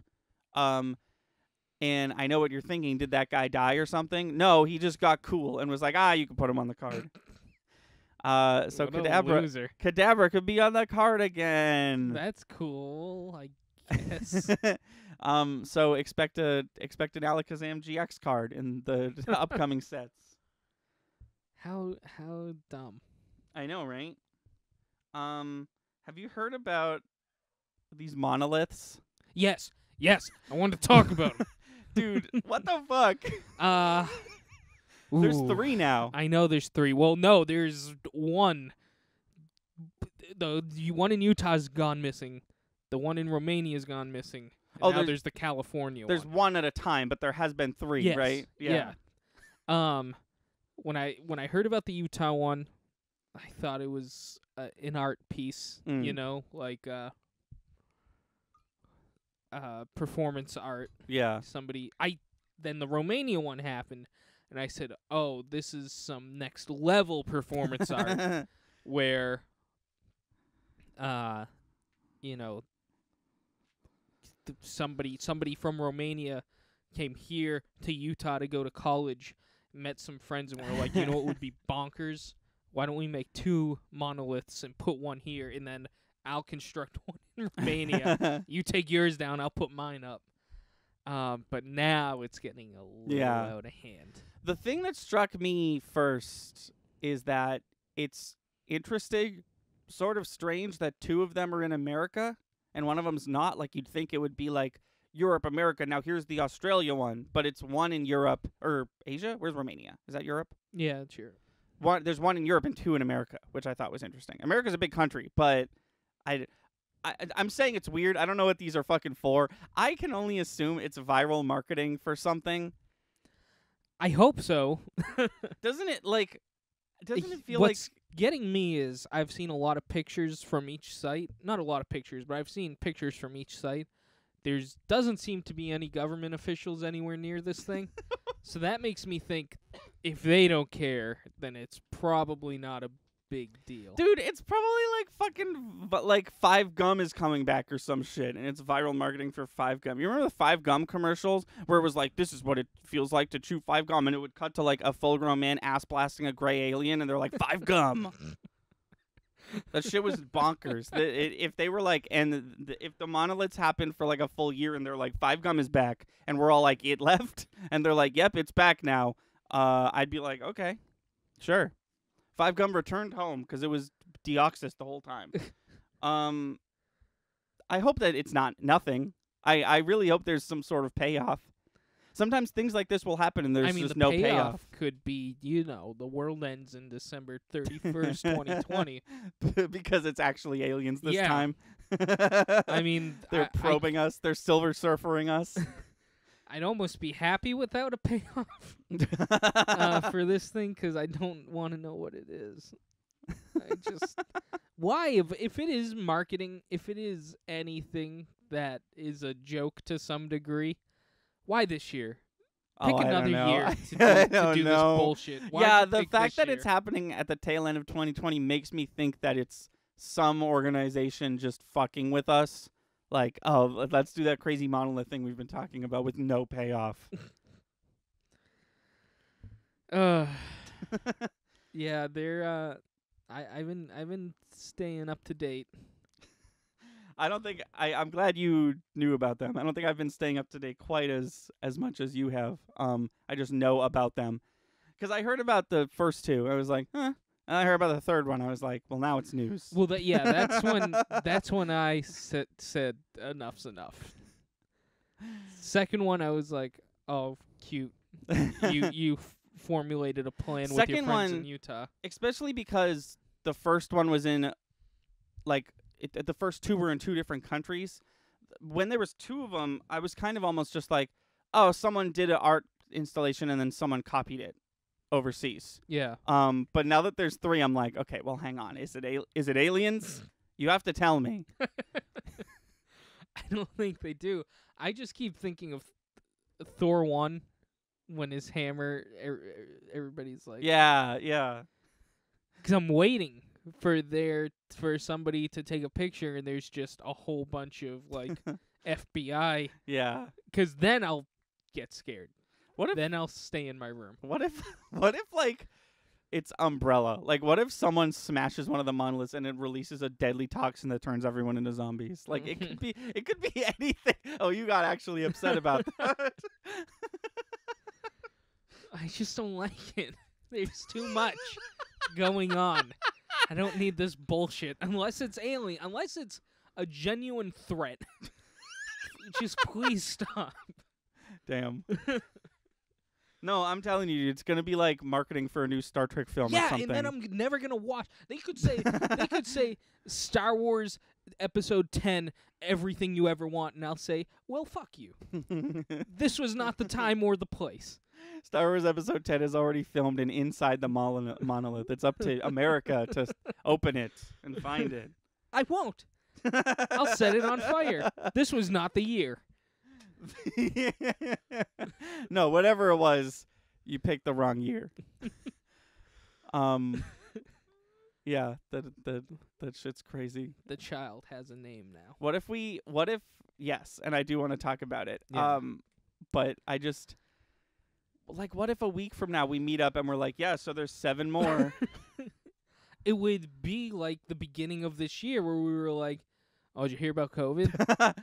Speaker 2: And I know what you're thinking. Did that guy die or something? No, he just got cool and was like, you can put him on the card. So Kadabra could be on the card again.
Speaker 3: That's cool, I guess.
Speaker 2: So expect an Alakazam GX card in the upcoming sets.
Speaker 3: How dumb.
Speaker 2: I know, right? Have you heard about these monoliths?
Speaker 3: Yes, I wanted to talk about them.
Speaker 2: Dude, what the fuck? There's 3 now.
Speaker 3: I know there's 3. Well, no, there's 1. The one in Utah's gone missing. The one in Romania's gone missing. And now there's the California
Speaker 2: There's 1 at a time, but there has been 3, right?
Speaker 3: Yeah. When I heard about the Utah one, I thought it was an art piece, you know, like performance art.
Speaker 2: Yeah.
Speaker 3: Then the Romania one happened, and I said, "Oh, this is some next level performance art where you know, somebody from Romania came here to Utah to go to college, met some friends, and were like, you know what would be bonkers? Why don't we make 2 monoliths and put one here, and then I'll construct one in Romania. You take yours down, I'll put mine up." But now it's getting a little out of hand.
Speaker 2: The thing that struck me first is that it's interesting, sort of strange that 2 of them are in America and one of them's not. Like, you'd think it would be like Europe, America. Now here's the Australia one, but it's 1 in Europe or Asia. Where's Romania? Is that Europe?
Speaker 3: Yeah, it's Europe.
Speaker 2: There's 1 in Europe and 2 in America, which I thought was interesting. America's a big country, but I'm saying it's weird. I don't know what these are fucking for. I can only assume it's viral marketing for something.
Speaker 3: I hope so.
Speaker 2: Doesn't it feel
Speaker 3: What's getting me is I've seen a lot of pictures from each site. Not a lot of pictures, but I've seen pictures from each site. Doesn't seem to be any government officials anywhere near this thing. So that makes me think if they don't care, then it's probably not a big deal.
Speaker 2: Dude, it's probably like fucking like 5 Gum is coming back or some shit, and it's viral marketing for 5 Gum. You remember the 5 Gum commercials where it was like, this is what it feels like to chew 5 Gum, and it would cut to like a full-grown man ass blasting a gray alien, and they're like, 5 Gum. That shit was bonkers. If they were like, and if the monoliths happened for like a full year, and they're like, Five Gum is back, and we're all like, it left, and they're like, yep, it's back now. I'd be like, okay, sure. Five Gum returned home because it was Deoxys the whole time. I hope that it's not nothing. I really hope there's some sort of payoff. Sometimes things like this will happen and there's just
Speaker 3: the
Speaker 2: no
Speaker 3: payoff could be, the world ends in December 31st, 2020.
Speaker 2: Because it's actually aliens this time.
Speaker 3: I mean,
Speaker 2: they're probing us. They're silver surfering us.
Speaker 3: I'd almost be happy without a payoff for this thing because I don't want to know what it is. Why? If it is marketing, if it is anything that is a joke to some degree, why this year? Pick another year to do this bullshit. Why
Speaker 2: the fact that it's happening at the tail end of 2020 makes me think that it's some organization just fucking with us. Like, oh, let's do that crazy monolith thing we've been talking about with no payoff.
Speaker 3: Yeah, they're I've been staying up to date.
Speaker 2: I don't think I'm glad you knew about them. I don't think I've been staying up to date quite as much as you have. I just know about them because I heard about the first two. I was like, huh. And I heard about the third one. I was like, well, now it's news.
Speaker 3: Well, that's when I said enough's enough. Second one, I was like, oh, cute. You formulated a plan with your friends in Utah.
Speaker 2: Especially because the first one was in, like, the first two were in two different countries. When there was two of them, I was kind of almost just like, oh, someone did an art installation and then someone copied it overseas.
Speaker 3: Yeah.
Speaker 2: But now that there's three, I'm like, okay, well, hang on. Is it aliens? You have to tell me.
Speaker 3: I don't think they do. I just keep thinking of Thor 1 when his hammer, everybody's like...
Speaker 2: Yeah.
Speaker 3: Because I'm waiting for somebody to take a picture and there's just a whole bunch of, like, FBI.
Speaker 2: Yeah.
Speaker 3: Because then I'll get scared. Then I'll stay in my room.
Speaker 2: What if like, it's Umbrella? Like, what if someone smashes one of the monoliths and it releases a deadly toxin that turns everyone into zombies? Like, it could be anything. Oh, you got actually upset about that.
Speaker 3: I just don't like it. There's too much going on. I don't need this bullshit unless it's alien. Unless it's a genuine threat. Just please stop.
Speaker 2: Damn. No, I'm telling you, it's gonna be like marketing for a new Star Trek film or something.
Speaker 3: Yeah, and then I'm never gonna watch. They could say Star Wars Episode 10, everything you ever want, and I'll say, well, fuck you. This was not the time or the place.
Speaker 2: Star Wars Episode 10 is already filmed and inside the monolith. It's up to America to open it and find it.
Speaker 3: I won't. I'll set it on fire. This was not the year.
Speaker 2: No, whatever it was, you picked the wrong year. Yeah, that shit's crazy.
Speaker 3: The child has a name now.
Speaker 2: What if yes, and I do want to talk about it.
Speaker 3: Yeah.
Speaker 2: But I just like, what if a week from now we meet up and we're like, yeah, so there's 7 more.
Speaker 3: It would be like the beginning of this year where we were like, oh, did you hear about COVID?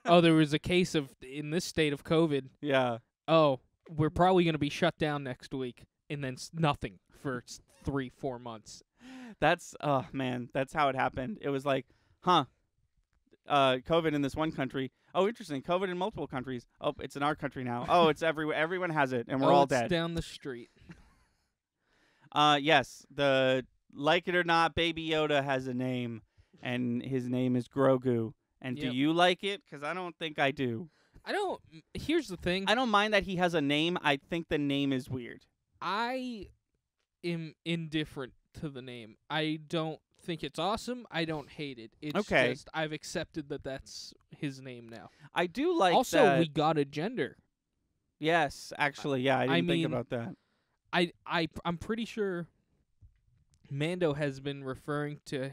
Speaker 3: Oh, there was a case in this state of COVID.
Speaker 2: Yeah.
Speaker 3: Oh, we're probably going to be shut down next week, and then nothing for 3-4 months.
Speaker 2: That's, oh, man, that's how it happened. It was like, COVID in this one country. Oh, interesting. COVID in multiple countries. Oh, it's in our country now. Oh, it's everywhere. Everyone has it, and we're all dead.
Speaker 3: Down the street.
Speaker 2: Yes. The like it or not, Baby Yoda has a name, and his name is Grogu. And do you like it? Because I don't think I do.
Speaker 3: I don't. Here's the thing.
Speaker 2: I don't mind that he has a name. I think the name is weird.
Speaker 3: I am indifferent to the name. I don't think it's awesome. I don't hate it. It's just I've accepted that that's his name now.
Speaker 2: I do like
Speaker 3: also,
Speaker 2: that.
Speaker 3: we got a gender.
Speaker 2: Yes, actually, yeah. I didn't think about that.
Speaker 3: I'm pretty sure Mando has been referring to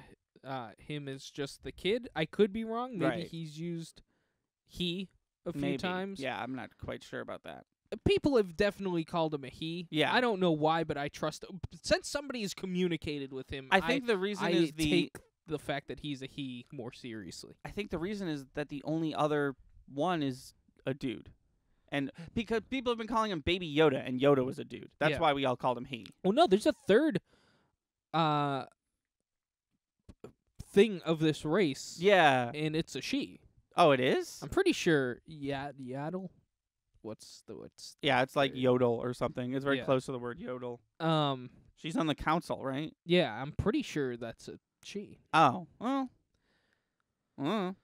Speaker 3: him as just the kid. I could be wrong. Maybe he's used he a few times.
Speaker 2: Yeah, I'm not quite sure about that.
Speaker 3: people have definitely called him a he.
Speaker 2: Yeah.
Speaker 3: I don't know why, but I trust since somebody has communicated with him.
Speaker 2: I think the reason
Speaker 3: I
Speaker 2: is
Speaker 3: take the fact that he's a he more seriously.
Speaker 2: I think the reason is that the only other one is a dude. And because people have been calling him Baby Yoda, and Yoda was a dude. That's
Speaker 3: Yeah.
Speaker 2: why we all called him he.
Speaker 3: Well, no, there's a third thing of this race.
Speaker 2: Yeah.
Speaker 3: And it's a she.
Speaker 2: Oh, it is?
Speaker 3: I'm pretty sure Yaddle. What's
Speaker 2: Yeah, it's like yodel or something. It's very
Speaker 3: Yeah.
Speaker 2: close to the word yodel. She's on the council, right?
Speaker 3: yeah, I'm pretty sure that's a she.
Speaker 2: Oh, well.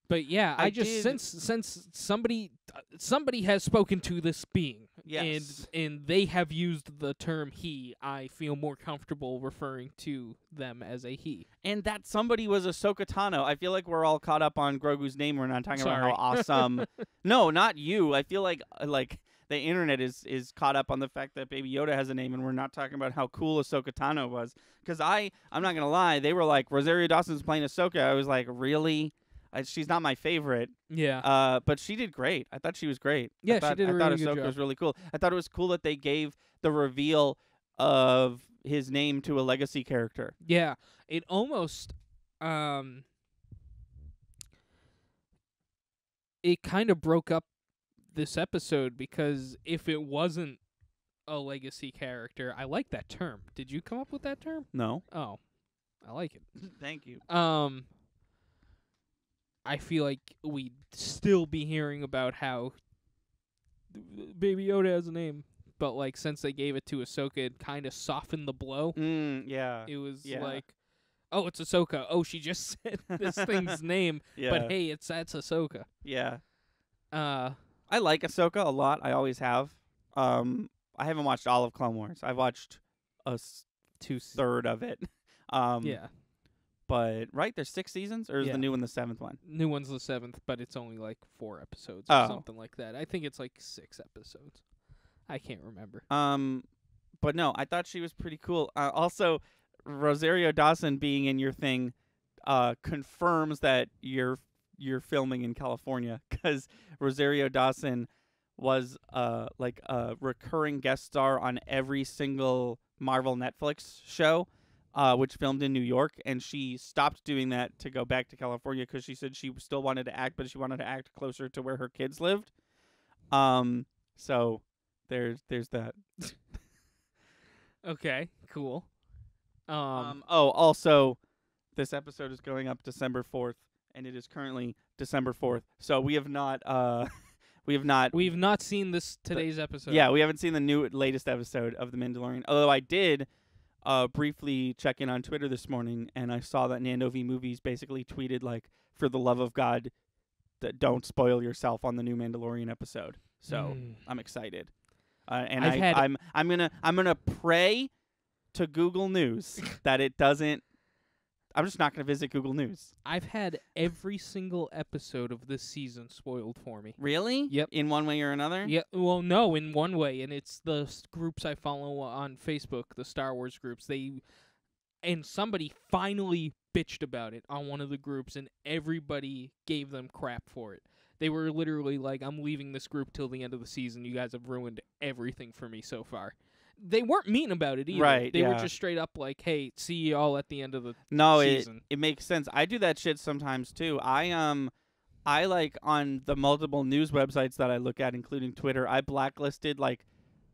Speaker 3: But yeah,
Speaker 2: I
Speaker 3: I just
Speaker 2: did-
Speaker 3: since somebody has spoken to this being,
Speaker 2: Yes.
Speaker 3: and they have used the term he, I feel more comfortable referring to them as a he.
Speaker 2: And that somebody was Ahsoka Tano. I feel like we're all caught up on Grogu's name. We're not talking about
Speaker 3: Sorry.
Speaker 2: how awesome. No, not you. I feel like the internet is caught up on the fact that Baby Yoda has a name, and we're not talking about how cool Ahsoka Tano was. Because I'm not gonna lie, they were like Rosario Dawson's playing Ahsoka. I was like, really? She's not my favorite.
Speaker 3: Yeah.
Speaker 2: But she did great. I thought she was great.
Speaker 3: Yeah,
Speaker 2: I
Speaker 3: she
Speaker 2: thought,
Speaker 3: did a
Speaker 2: I thought
Speaker 3: really good
Speaker 2: Ahsoka
Speaker 3: job.
Speaker 2: was really cool. I thought it was cool that they gave the reveal of his name to a legacy character.
Speaker 3: Yeah. It almost it kind of broke up this episode because if it wasn't a legacy character, I like that term. Did you come up with that term?
Speaker 2: No.
Speaker 3: Oh. I like it.
Speaker 2: Thank you.
Speaker 3: I feel like we'd still be hearing about how Baby Yoda has a name, but like since they gave it to Ahsoka, it kind of softened the blow.
Speaker 2: Yeah.
Speaker 3: It was
Speaker 2: Yeah.
Speaker 3: like, oh, it's Ahsoka. Oh, she just said this thing's name,
Speaker 2: Yeah.
Speaker 3: but hey, that's Ahsoka.
Speaker 2: Yeah.
Speaker 3: Uh,
Speaker 2: I like Ahsoka a lot. I always have. I haven't watched all of Clone Wars. I've watched a third of it.
Speaker 3: yeah,
Speaker 2: But right, there's 6 seasons, or is
Speaker 3: Yeah.
Speaker 2: the new one the 7th one?
Speaker 3: new one's the 7th, but it's only like 4 episodes
Speaker 2: Oh.
Speaker 3: or something like that. I think it's like 6 episodes. I can't remember.
Speaker 2: But no, I thought she was pretty cool. Also, Rosario Dawson being in your thing confirms that you're filming in California, because Rosario Dawson was like a recurring guest star on every single Marvel Netflix show, which filmed in New York, and she stopped doing that to go back to California because she said she still wanted to act, but she wanted to act closer to where her kids lived. So there's that.
Speaker 3: Okay, cool.
Speaker 2: Also, this episode is going up December 4th, and it is currently December 4th. So we have not
Speaker 3: we've not seen today's episode.
Speaker 2: yeah, we haven't seen the latest episode of The Mandalorian. Although I did briefly check in on Twitter this morning, and I saw that Nando V Movies basically tweeted like, "For the love of God, don't spoil yourself on the new Mandalorian episode." So I'm excited, and I'm gonna pray to Google News that it doesn't. I'm just not gonna visit Google News.
Speaker 3: I've had every single episode of this season spoiled for me.
Speaker 2: Really?
Speaker 3: Yep.
Speaker 2: In one way or another?
Speaker 3: Yeah, well, no, in one way, and it's the groups I follow on Facebook, the Star Wars groups. And somebody finally bitched about it on one of the groups, and everybody gave them crap for it. They were literally like, "I'm leaving this group till the end of the season. You guys have ruined everything for me so far." They weren't mean about it either.
Speaker 2: Right,
Speaker 3: They were
Speaker 2: yeah.
Speaker 3: just straight up like, "Hey, see you all at the end of the
Speaker 2: No,
Speaker 3: season."
Speaker 2: it makes sense. I do that shit sometimes too. I like on the multiple news websites that I look at, including Twitter, I blacklisted like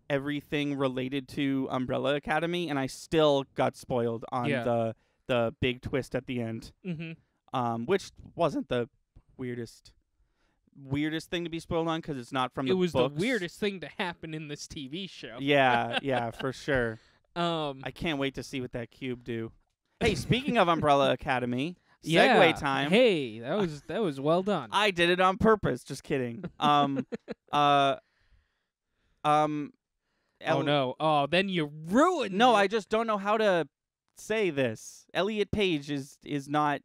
Speaker 2: everything related to Umbrella Academy, and I still got spoiled on
Speaker 3: Yeah.
Speaker 2: the big twist at the end.
Speaker 3: Mm-hmm.
Speaker 2: Which wasn't the weirdest thing to be spoiled on, because it's not from the
Speaker 3: It was
Speaker 2: books.
Speaker 3: the weirdest thing to happen in this TV show.
Speaker 2: Yeah, for sure. I can't wait to see what that cube do. Hey, speaking of Umbrella Academy,
Speaker 3: yeah.
Speaker 2: segue time.
Speaker 3: Hey, that was well done.
Speaker 2: I did it on purpose. Just kidding.
Speaker 3: Oh no! Oh, then you ruined.
Speaker 2: No,
Speaker 3: it.
Speaker 2: I just don't know how to say this. Elliot Page is now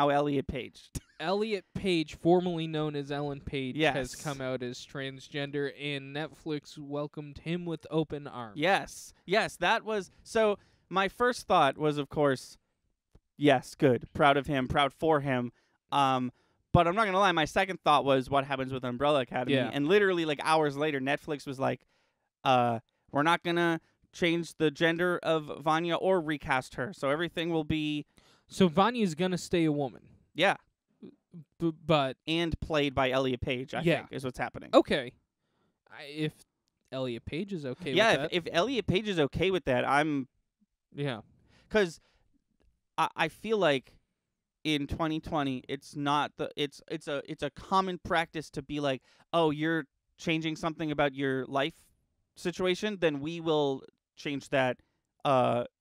Speaker 2: Elliot Page.
Speaker 3: Elliot Page, formerly known as Ellen Page,
Speaker 2: Yes.
Speaker 3: has come out as transgender, and Netflix welcomed him with open arms.
Speaker 2: Yes, that was so. My first thought was, of course, yes, good, proud of him, proud for him. But I'm not gonna lie, my second thought was what happens with Umbrella Academy,
Speaker 3: Yeah.
Speaker 2: and literally like hours later, Netflix was like, we're not gonna change the gender of Vanya or recast her, so everything will be
Speaker 3: So Vanya's gonna stay a woman,
Speaker 2: yeah,
Speaker 3: but
Speaker 2: and played by Elliot Page. I
Speaker 3: Yeah.
Speaker 2: think is what's happening.
Speaker 3: okay. If Elliot Page is okay
Speaker 2: yeah,
Speaker 3: with that,
Speaker 2: if Elliot Page is okay with that, I'm
Speaker 3: yeah,
Speaker 2: because I feel like in 2020 it's not it's a common practice to be like, oh, you're changing something about your life situation, then we will change that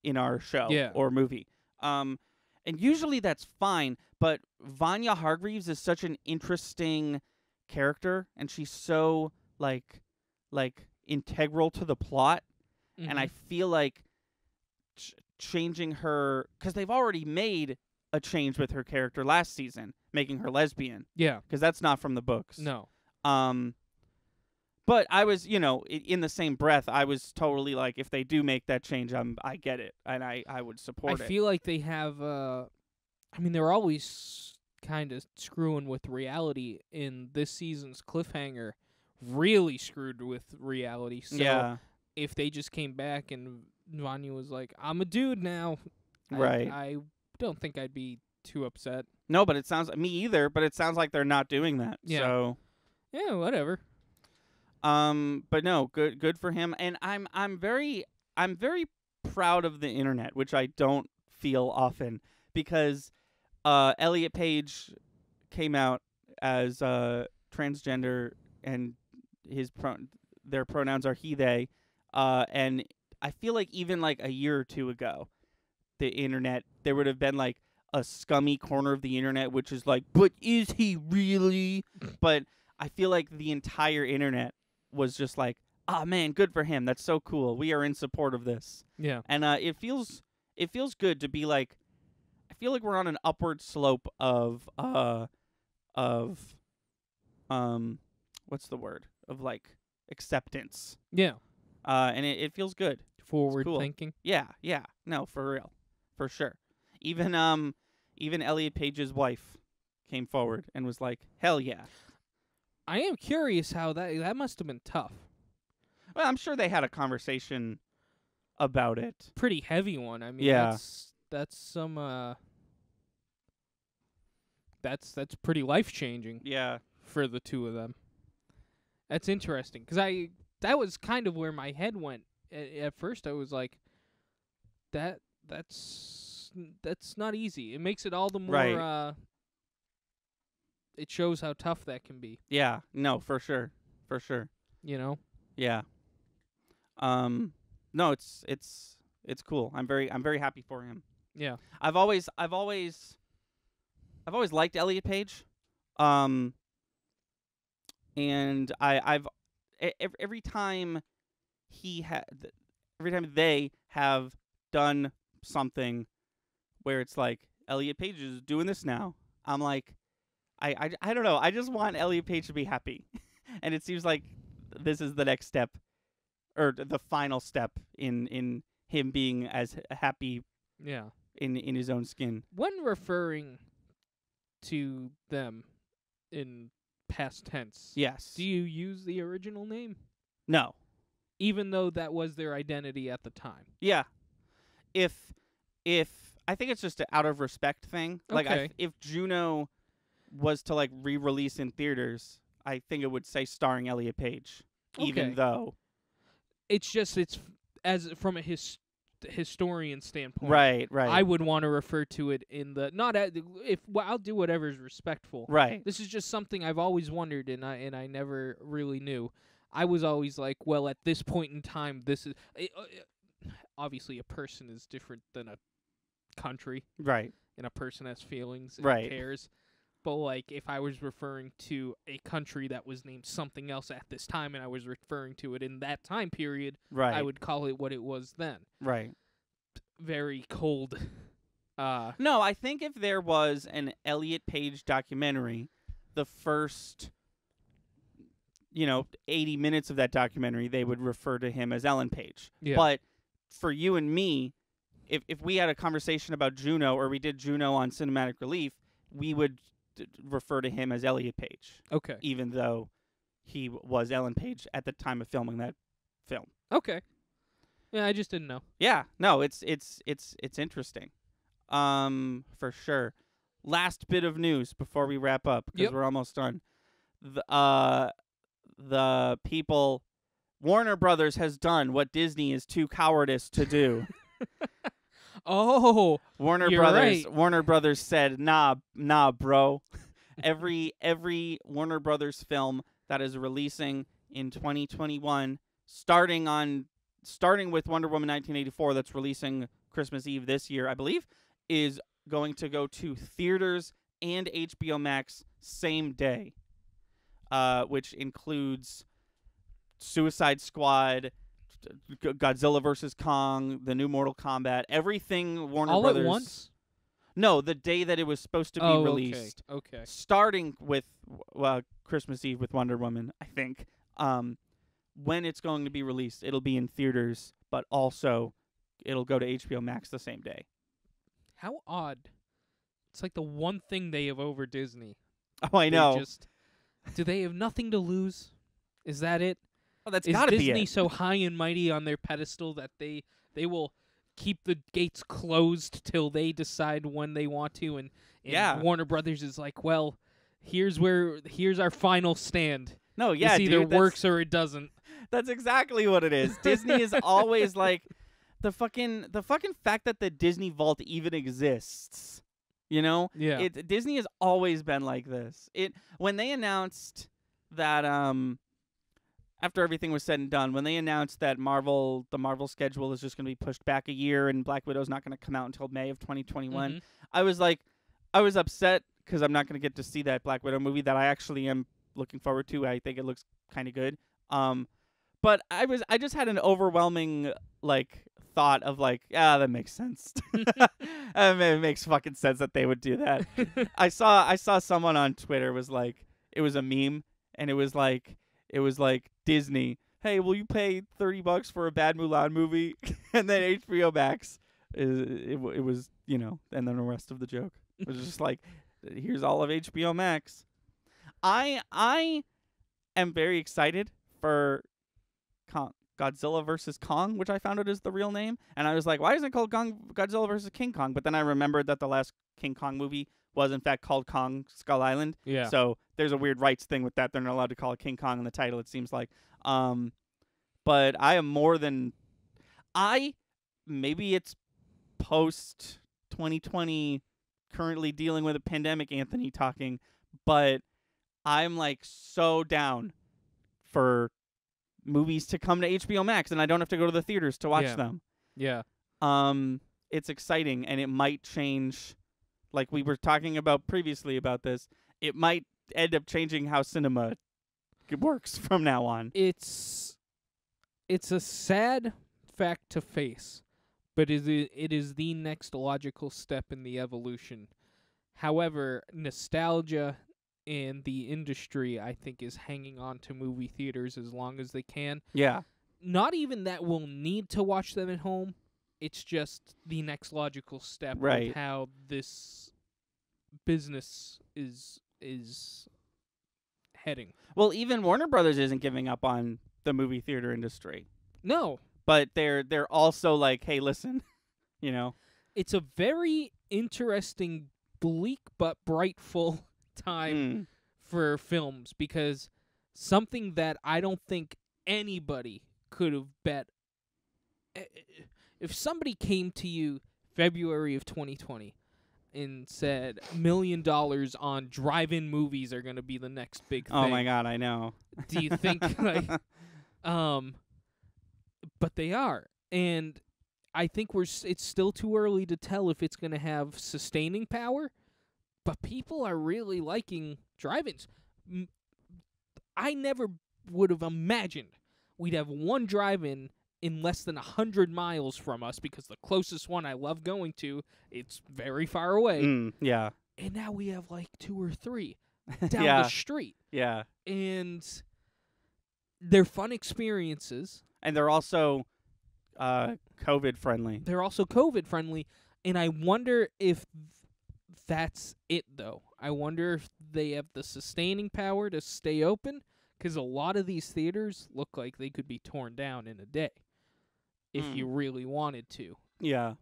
Speaker 2: in our show
Speaker 3: Yeah.
Speaker 2: or movie. And usually that's fine, but Vanya Hargreaves is such an interesting character, and she's so like integral to the plot, and I feel like changing her, because they've already made a change with her character last season, making her lesbian,
Speaker 3: yeah,
Speaker 2: because that's not from the books.
Speaker 3: no,
Speaker 2: But I was, in the same breath, I was totally like, if they do make that change, I get it, and I would support
Speaker 3: I
Speaker 2: it.
Speaker 3: feel like they have. I mean, they're always kind of screwing with reality. In this season's cliffhanger, really screwed with reality. So
Speaker 2: yeah,
Speaker 3: if they just came back and Vanya was like, "I'm a dude now,"
Speaker 2: right.
Speaker 3: I don't think I'd be too upset.
Speaker 2: No, but it sounds me either. But it sounds like they're not doing that.
Speaker 3: Yeah.
Speaker 2: So,
Speaker 3: Yeah, whatever.
Speaker 2: but no, good for him. And I'm very proud of the internet, which I don't feel often, because Elliot Page came out as transgender, and their pronouns are he they, and I feel like even like a year or two ago, the internet, there would have been like a scummy corner of the internet which is like, but is he really? But I feel like the entire internet was just like, oh man, good for him, that's so cool, we are in support of this.
Speaker 3: Yeah.
Speaker 2: And it feels good to be like, I feel like we're on an upward slope of what's the word? Of like acceptance.
Speaker 3: Yeah.
Speaker 2: And it feels good.
Speaker 3: Forward
Speaker 2: cool.
Speaker 3: thinking.
Speaker 2: Yeah. No, for real. For sure. Even Elliot Page's wife came forward and was like, hell yeah.
Speaker 3: I am curious how that must have been tough.
Speaker 2: Well, I'm sure they had a conversation about it.
Speaker 3: Pretty heavy one. I mean,
Speaker 2: Yeah.
Speaker 3: that's some that's pretty life-changing
Speaker 2: Yeah.
Speaker 3: for the two of them. That's interesting, cuz that was kind of where my head went. At first I was like, that's not easy. It makes it all the more
Speaker 2: Right.
Speaker 3: It shows how tough that can be,
Speaker 2: Yeah. No, for sure. For sure.
Speaker 3: you know?
Speaker 2: Yeah. No, it's cool. I'm very happy for him.
Speaker 3: Yeah.
Speaker 2: I've always liked Elliot Page. And I've every time they have done something where it's like, Elliot Page is doing this now, I'm like, I don't know, I just want Elliot Page to be happy. And it seems like this is the next step, or the final step in him being as happy
Speaker 3: Yeah.
Speaker 2: in his own skin.
Speaker 3: When referring to them in past tense,
Speaker 2: Yes.
Speaker 3: do you use the original name?
Speaker 2: No.
Speaker 3: Even though that was their identity at the time.
Speaker 2: Yeah. If I think it's just an out of respect thing. Like,
Speaker 3: Okay.
Speaker 2: if Juno was to like re-release in theaters, I think it would say starring Elliot Page, even
Speaker 3: Okay.
Speaker 2: though.
Speaker 3: It's as from a historian standpoint.
Speaker 2: Right.
Speaker 3: I would want to refer to it in the I'll do whatever is respectful.
Speaker 2: Right.
Speaker 3: This is just something I've always wondered, and I never really knew. I was always like, well, at this point in time, this is obviously a person is different than a country,
Speaker 2: Right.
Speaker 3: and a person has feelings and
Speaker 2: Right.
Speaker 3: cares. But like, if I was referring to a country that was named something else at this time, and I was referring to it in that time period,
Speaker 2: Right.
Speaker 3: I would call it what it was then.
Speaker 2: Right.
Speaker 3: Very cold.
Speaker 2: No, I think if there was an Elliot Page documentary, the first 80 minutes of that documentary, they would refer to him as Ellen Page.
Speaker 3: Yeah.
Speaker 2: But for you and me, if we had a conversation about Juno, or we did Juno on Cinematic Relief, we would refer to him as Elliot Page,
Speaker 3: Okay.
Speaker 2: even though he was Ellen Page at the time of filming that film.
Speaker 3: Okay. Yeah, I just didn't know.
Speaker 2: Yeah, no, it's interesting, for sure. Last bit of news before we wrap up, because
Speaker 3: Yep.
Speaker 2: we're almost done. The people, Warner Brothers has done what Disney is too cowardice to do.
Speaker 3: Oh,
Speaker 2: Warner
Speaker 3: You're
Speaker 2: Brothers.
Speaker 3: right.
Speaker 2: Warner Brothers said, "Nah, bro." every Warner Brothers film that is releasing in 2021, starting with Wonder Woman 1984, that's releasing Christmas Eve this year, I believe, is going to go to theaters and HBO Max same day, which includes Suicide Squad, Godzilla vs. Kong, the new Mortal Kombat, everything Warner
Speaker 3: all
Speaker 2: Brothers.
Speaker 3: at once?
Speaker 2: No, the day that it was supposed to be
Speaker 3: Oh,
Speaker 2: released.
Speaker 3: Okay.
Speaker 2: Starting with Christmas Eve with Wonder Woman, I think. When it's going to be released, it'll be in theaters, but also it'll go to HBO Max the same day.
Speaker 3: How odd. It's like the one thing they have over Disney.
Speaker 2: Oh, I know.
Speaker 3: Do they have nothing to lose? Is that it?
Speaker 2: Oh, that's
Speaker 3: Is
Speaker 2: gotta be
Speaker 3: Disney
Speaker 2: it.
Speaker 3: so high and mighty on their pedestal that they will keep the gates closed till they decide when they want to, and
Speaker 2: Yeah.
Speaker 3: Warner Brothers is like, well, here's our final stand.
Speaker 2: No, yeah,
Speaker 3: This either
Speaker 2: dude, that's-
Speaker 3: works or it doesn't.
Speaker 2: That's exactly what it is. Disney is always like the fucking fact that the Disney Vault even exists. You know?
Speaker 3: Yeah.
Speaker 2: Disney has always been like this. When they announced that after everything was said and done, when they announced that the Marvel schedule is just going to be pushed back a year and Black Widow's not going to come out until May of 2021, I was upset because I'm not going to get to see that Black Widow movie that I actually am looking forward to. I think it looks kind of good. But I just had an overwhelming thought of that makes sense. It makes fucking sense that they would do that. I saw someone on Twitter was like, it was a meme and it was like Disney, hey, will you pay $30 for a bad Mulan movie? And then HBO Max it was, and then the rest of the joke was just like, here's all of HBO Max. I am very excited for Godzilla vs. Kong, which I found out is the real name. And I was like, why isn't it called Godzilla vs. King Kong? But then I remembered that the last King Kong movie was in fact called Kong Skull Island.
Speaker 3: Yeah.
Speaker 2: So there's a weird rights thing with that. They're not allowed to call it King Kong in the title, it seems like. But I am maybe it's post 2020, currently dealing with a pandemic, Anthony talking, but I'm so down for movies to come to HBO Max and I don't have to go to the theaters to watch them.
Speaker 3: Yeah.
Speaker 2: It's exciting and it might change, like we were talking about previously about this, it might end up changing how cinema works from now on.
Speaker 3: It's a sad fact to face, but it is the next logical step in the evolution. However, nostalgia and the industry, I think, is hanging on to movie theaters as long as they can.
Speaker 2: Yeah.
Speaker 3: Not even that we'll need to watch them at home. It's just the next logical step
Speaker 2: Right.
Speaker 3: of how this business is heading.
Speaker 2: Well, even Warner Brothers isn't giving up on the movie theater industry.
Speaker 3: No.
Speaker 2: But they're also like, hey, listen,
Speaker 3: It's a very interesting, bleak but brightful time for films, because something that I don't think anybody could have bet. If somebody came to you February of 2020 and said $1 million on drive-in movies are going to be the next big thing.
Speaker 2: Oh my God, I know.
Speaker 3: Do you think but they are. And I think it's still too early to tell if it's going to have sustaining power, but people are really liking drive-ins. I never would have imagined we'd have one drive-in in less than 100 miles from us, because the closest one I love going to, it's very far away.
Speaker 2: Yeah.
Speaker 3: And now we have 2 or 3 down
Speaker 2: Yeah.
Speaker 3: the street.
Speaker 2: Yeah.
Speaker 3: And they're fun experiences.
Speaker 2: And they're also COVID friendly.
Speaker 3: They're also COVID friendly, and I wonder if that's it, though. I wonder if they have the sustaining power to stay open, because a lot of these theaters look like they could be torn down in a day if you really wanted to.
Speaker 2: Yeah.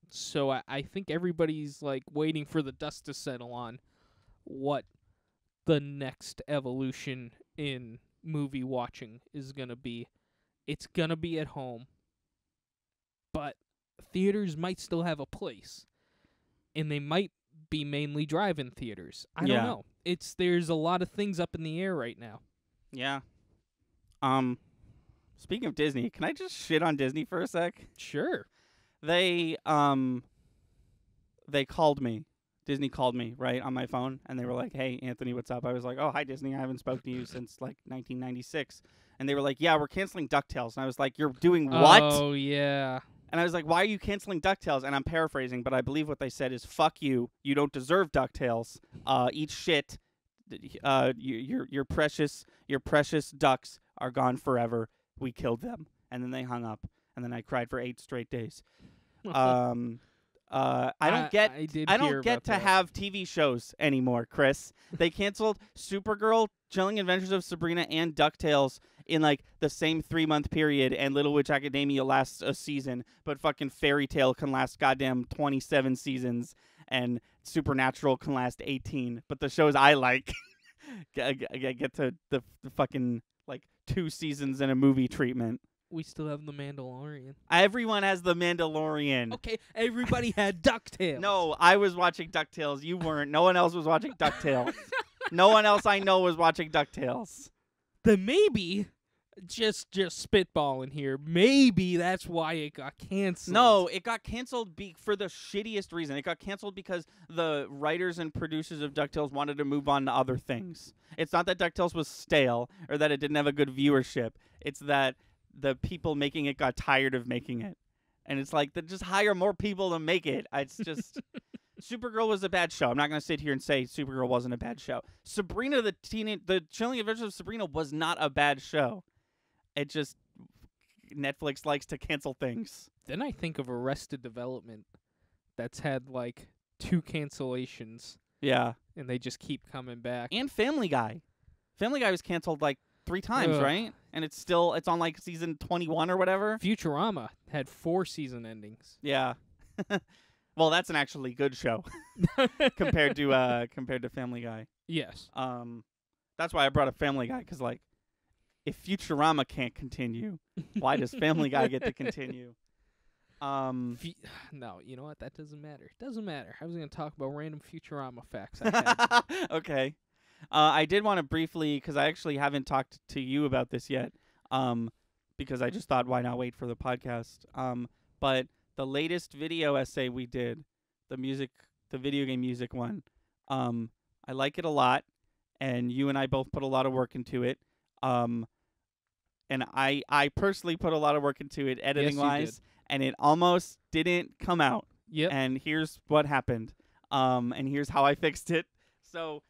Speaker 3: So I think everybody's like waiting for the dust to settle on what the next evolution in movie watching is going to be. It's going to be at home, but theaters might still have a place, and they might be mainly drive-in theaters. I don't know. There's a lot of things up in the air right now.
Speaker 2: Yeah. Speaking of Disney, can I just shit on Disney for a sec?
Speaker 3: Sure.
Speaker 2: They called me. Disney called me, right, on my phone, and they were like, "Hey, Anthony, what's up?" I was like, "Oh, hi, Disney. I haven't spoken to you since, like, 1996." And they were like, "Yeah, we're canceling DuckTales." And I was like, "You're doing what?"
Speaker 3: Oh, yeah.
Speaker 2: And I was like, "Why are you canceling DuckTales?" And I'm paraphrasing, but I believe what they said is, "Fuck you. You don't deserve DuckTales. Eat shit. Your precious ducks are gone forever. We killed them." And then they hung up, and then I cried for 8 straight days. I don't get to have TV shows anymore, Chris. They canceled Supergirl, Chilling Adventures of Sabrina, and DuckTales in like the same 3-month period, and Little Witch Academia lasts a season, but fucking Fairy Tale can last goddamn 27 seasons, and Supernatural can last 18. But the shows I like get to the fucking like 2 seasons in a movie treatment.
Speaker 3: We still have The Mandalorian.
Speaker 2: Everyone has The Mandalorian.
Speaker 3: Okay, everybody had DuckTales.
Speaker 2: No, I was watching DuckTales. You weren't. No one else was watching DuckTales. No one else I know was watching DuckTales.
Speaker 3: Then maybe, just spitballing here, maybe that's why it got canceled.
Speaker 2: No, it got canceled for the shittiest reason. It got canceled because the writers and producers of DuckTales wanted to move on to other things. It's not that DuckTales was stale or that it didn't have a good viewership. It's that the people making it got tired of making it. And it's like, just hire more people to make it. It's just... Supergirl was a bad show. I'm not going to sit here and say Supergirl wasn't a bad show. Sabrina, the Chilling Adventures of Sabrina was not a bad show. It just... Netflix likes to cancel things.
Speaker 3: Then I think of Arrested Development that's had like 2 cancellations.
Speaker 2: Yeah.
Speaker 3: And they just keep coming back.
Speaker 2: And Family Guy. Family Guy was canceled like 3 times, right? And it's on like season 21 or whatever.
Speaker 3: Futurama had 4 season endings.
Speaker 2: Yeah. Well, that's an actually good show compared to Family Guy.
Speaker 3: Yes.
Speaker 2: That's why I brought up Family Guy, because like, if Futurama can't continue, why does Family Guy get to continue?
Speaker 3: No, you know what? That doesn't matter. It doesn't matter. I was going to talk about random Futurama facts I had.
Speaker 2: Okay. I did want to briefly, because I actually haven't talked to you about this yet, because I just thought, why not wait for the podcast? But the latest video essay we did, the video game music one, I like it a lot, and you and I both put a lot of work into it. And I personally put a lot of work into it, editing-wise, and it almost didn't come out.
Speaker 3: Yep.
Speaker 2: And here's what happened. And here's how I fixed it. So...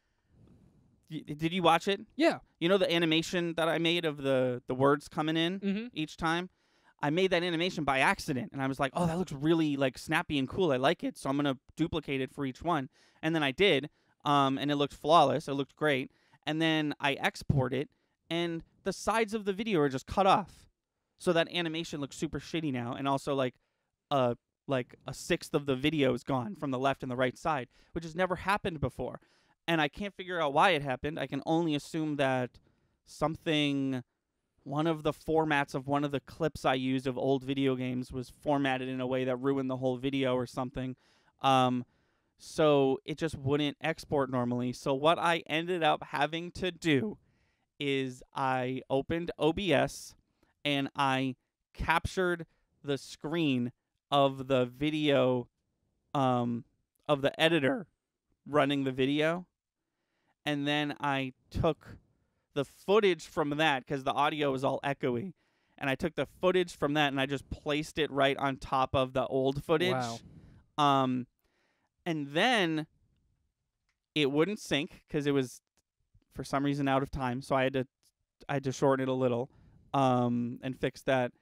Speaker 2: Did you watch it?
Speaker 3: Yeah.
Speaker 2: You know the animation that I made of the words coming in each time? I made that animation by accident, and I was like, oh, that looks really like snappy and cool. I like it, so I'm going to duplicate it for each one. And then I did, and it looked flawless. It looked great. And then I export it, and the sides of the video are just cut off. So that animation looks super shitty now, and also like a sixth of the video is gone from the left and the right side, which has never happened before. And I can't figure out why it happened. I can only assume that one of the formats of one of the clips I used of old video games was formatted in a way that ruined the whole video or something. So it just wouldn't export normally. So what I ended up having to do is I opened OBS and I captured the screen of the video, of the editor running the video. And then I took the footage from that, because the audio was all echoey. And I took the footage from that and I just placed it right on top of the old footage.
Speaker 3: Wow.
Speaker 2: And then it wouldn't sync because it was, for some reason, out of time. So I had to shorten it a little and fix that.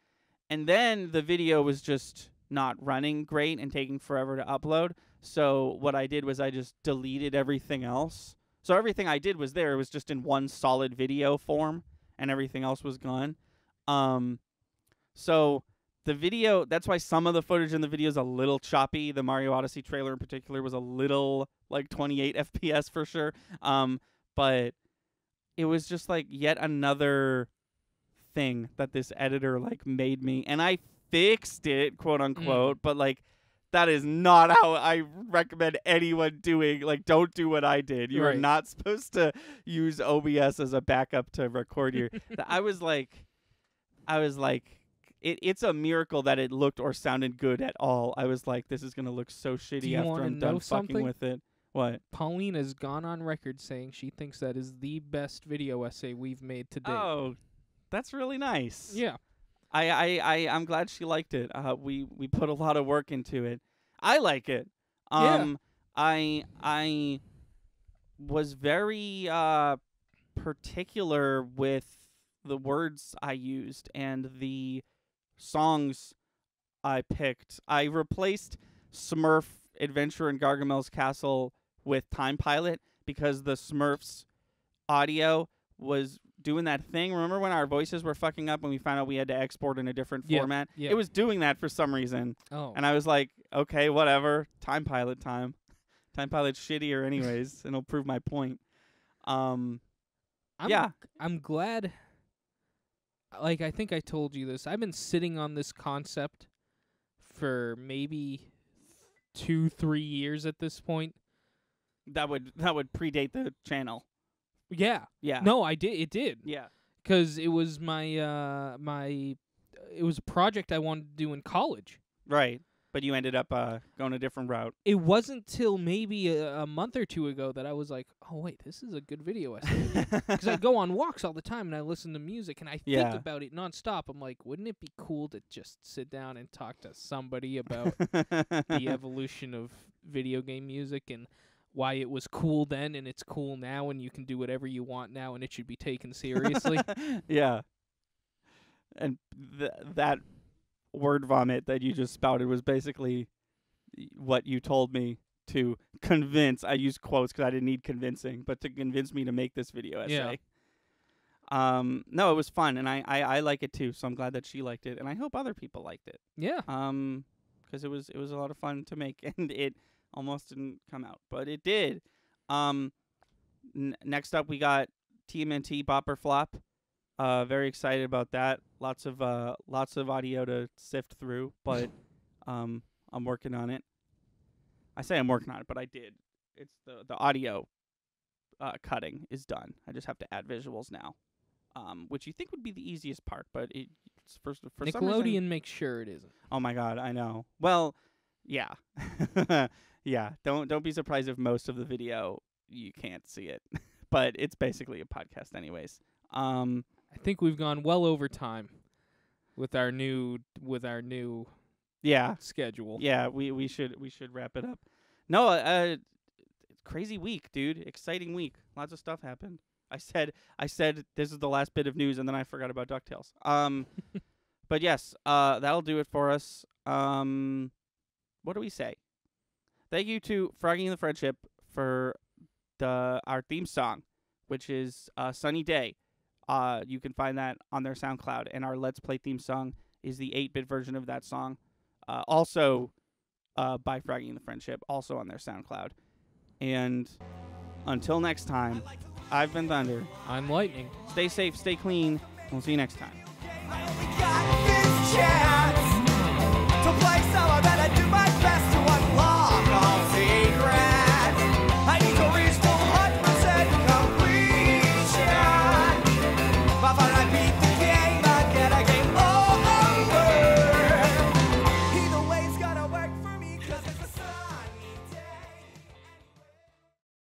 Speaker 2: And then the video was just not running great and taking forever to upload. So what I did was I just deleted everything else. So everything I did was there. It was just in one solid video form, and everything else was gone. So the video, that's why some of the footage in the video is a little choppy. The Mario Odyssey trailer in particular was a little like 28 FPS for sure. But it was just like yet another thing that this editor like made me, and I fixed it, quote unquote, but like that is not how I recommend anyone doing. Like, don't do what I did. You are
Speaker 3: Right.
Speaker 2: not supposed to use OBS as a backup to record your I was like it's a miracle that it looked or sounded good at all. I was like, this is gonna look so shitty
Speaker 3: you
Speaker 2: after
Speaker 3: wanna
Speaker 2: I'm
Speaker 3: know
Speaker 2: done fucking
Speaker 3: something?
Speaker 2: with it. What?
Speaker 3: Pauline has gone on record saying she thinks that is the best video essay we've made to date.
Speaker 2: Oh, that's really nice.
Speaker 3: Yeah.
Speaker 2: I'm glad she liked it. We put a lot of work into it. I like it. I was very particular with the words I used and the songs I picked. I replaced Smurf Adventure in Gargamel's Castle with Time Pilot because the Smurfs audio was doing that thing. Remember when our voices were fucking up when we found out we had to export in a different
Speaker 3: Yep,
Speaker 2: format?
Speaker 3: yep.
Speaker 2: It was doing that for some reason.
Speaker 3: Oh.
Speaker 2: And I was like, okay, whatever. Time Pilot time. Time Pilot's shittier anyways, and it'll prove my point. Yeah.
Speaker 3: I'm glad. Like, I think I told you this. I've been sitting on this concept for maybe 2-3 years at this point.
Speaker 2: That would predate the channel.
Speaker 3: Yeah.
Speaker 2: Yeah.
Speaker 3: No, I did. It did.
Speaker 2: Yeah.
Speaker 3: 'Cause it was my it was a project I wanted to do in college.
Speaker 2: Right. But you ended up going a different route.
Speaker 3: It wasn't till maybe a month or two ago that I was like, oh, wait, this is a good video essay. Because I go on walks all the time and I listen to music and I think
Speaker 2: Yeah.
Speaker 3: about it nonstop. I'm like, wouldn't it be cool to just sit down and talk to somebody about the evolution of video game music and why it was cool then and it's cool now and you can do whatever you want now and it should be taken seriously?
Speaker 2: Yeah. And that word vomit that you just spouted was basically what you told me to convince. I used quotes because I didn't need convincing, but to convince me to make this video essay.
Speaker 3: Yeah.
Speaker 2: No, it was fun, and I like it too. So I'm glad that she liked it, and I hope other people liked it.
Speaker 3: Yeah.
Speaker 2: Because it was a lot of fun to make, and it almost didn't come out, but it did. Next up, we got TMNT Bop or Flop. Very excited about that. Lots of audio to sift through, but I'm working on it. I say I'm working on it, but I did. It's the audio cutting is done. I just have to add visuals now, which you think would be the easiest part, but it's for some reason.
Speaker 3: Nickelodeon makes sure it isn't.
Speaker 2: Oh my god, I know. Well, yeah. Yeah, don't be surprised if most of the video you can't see it. But it's basically a podcast anyways.
Speaker 3: I think we've gone well over time with our new
Speaker 2: Yeah.
Speaker 3: schedule.
Speaker 2: Yeah, we should wrap it up. No, crazy week, dude. Exciting week. Lots of stuff happened. I said this is the last bit of news and then I forgot about DuckTales. But yes, that'll do it for us. What do we say? Thank you to Froggy and the Friendship for our theme song, which is Sunny Day. You can find that on their SoundCloud, and our Let's Play theme song is the 8-bit version of that song, also by Froggy and the Friendship, also on their SoundCloud. And until next time, I've been Thunder.
Speaker 3: I'm Lightning.
Speaker 2: Stay safe, stay clean. We'll see you next time.
Speaker 1: I only got this chance to play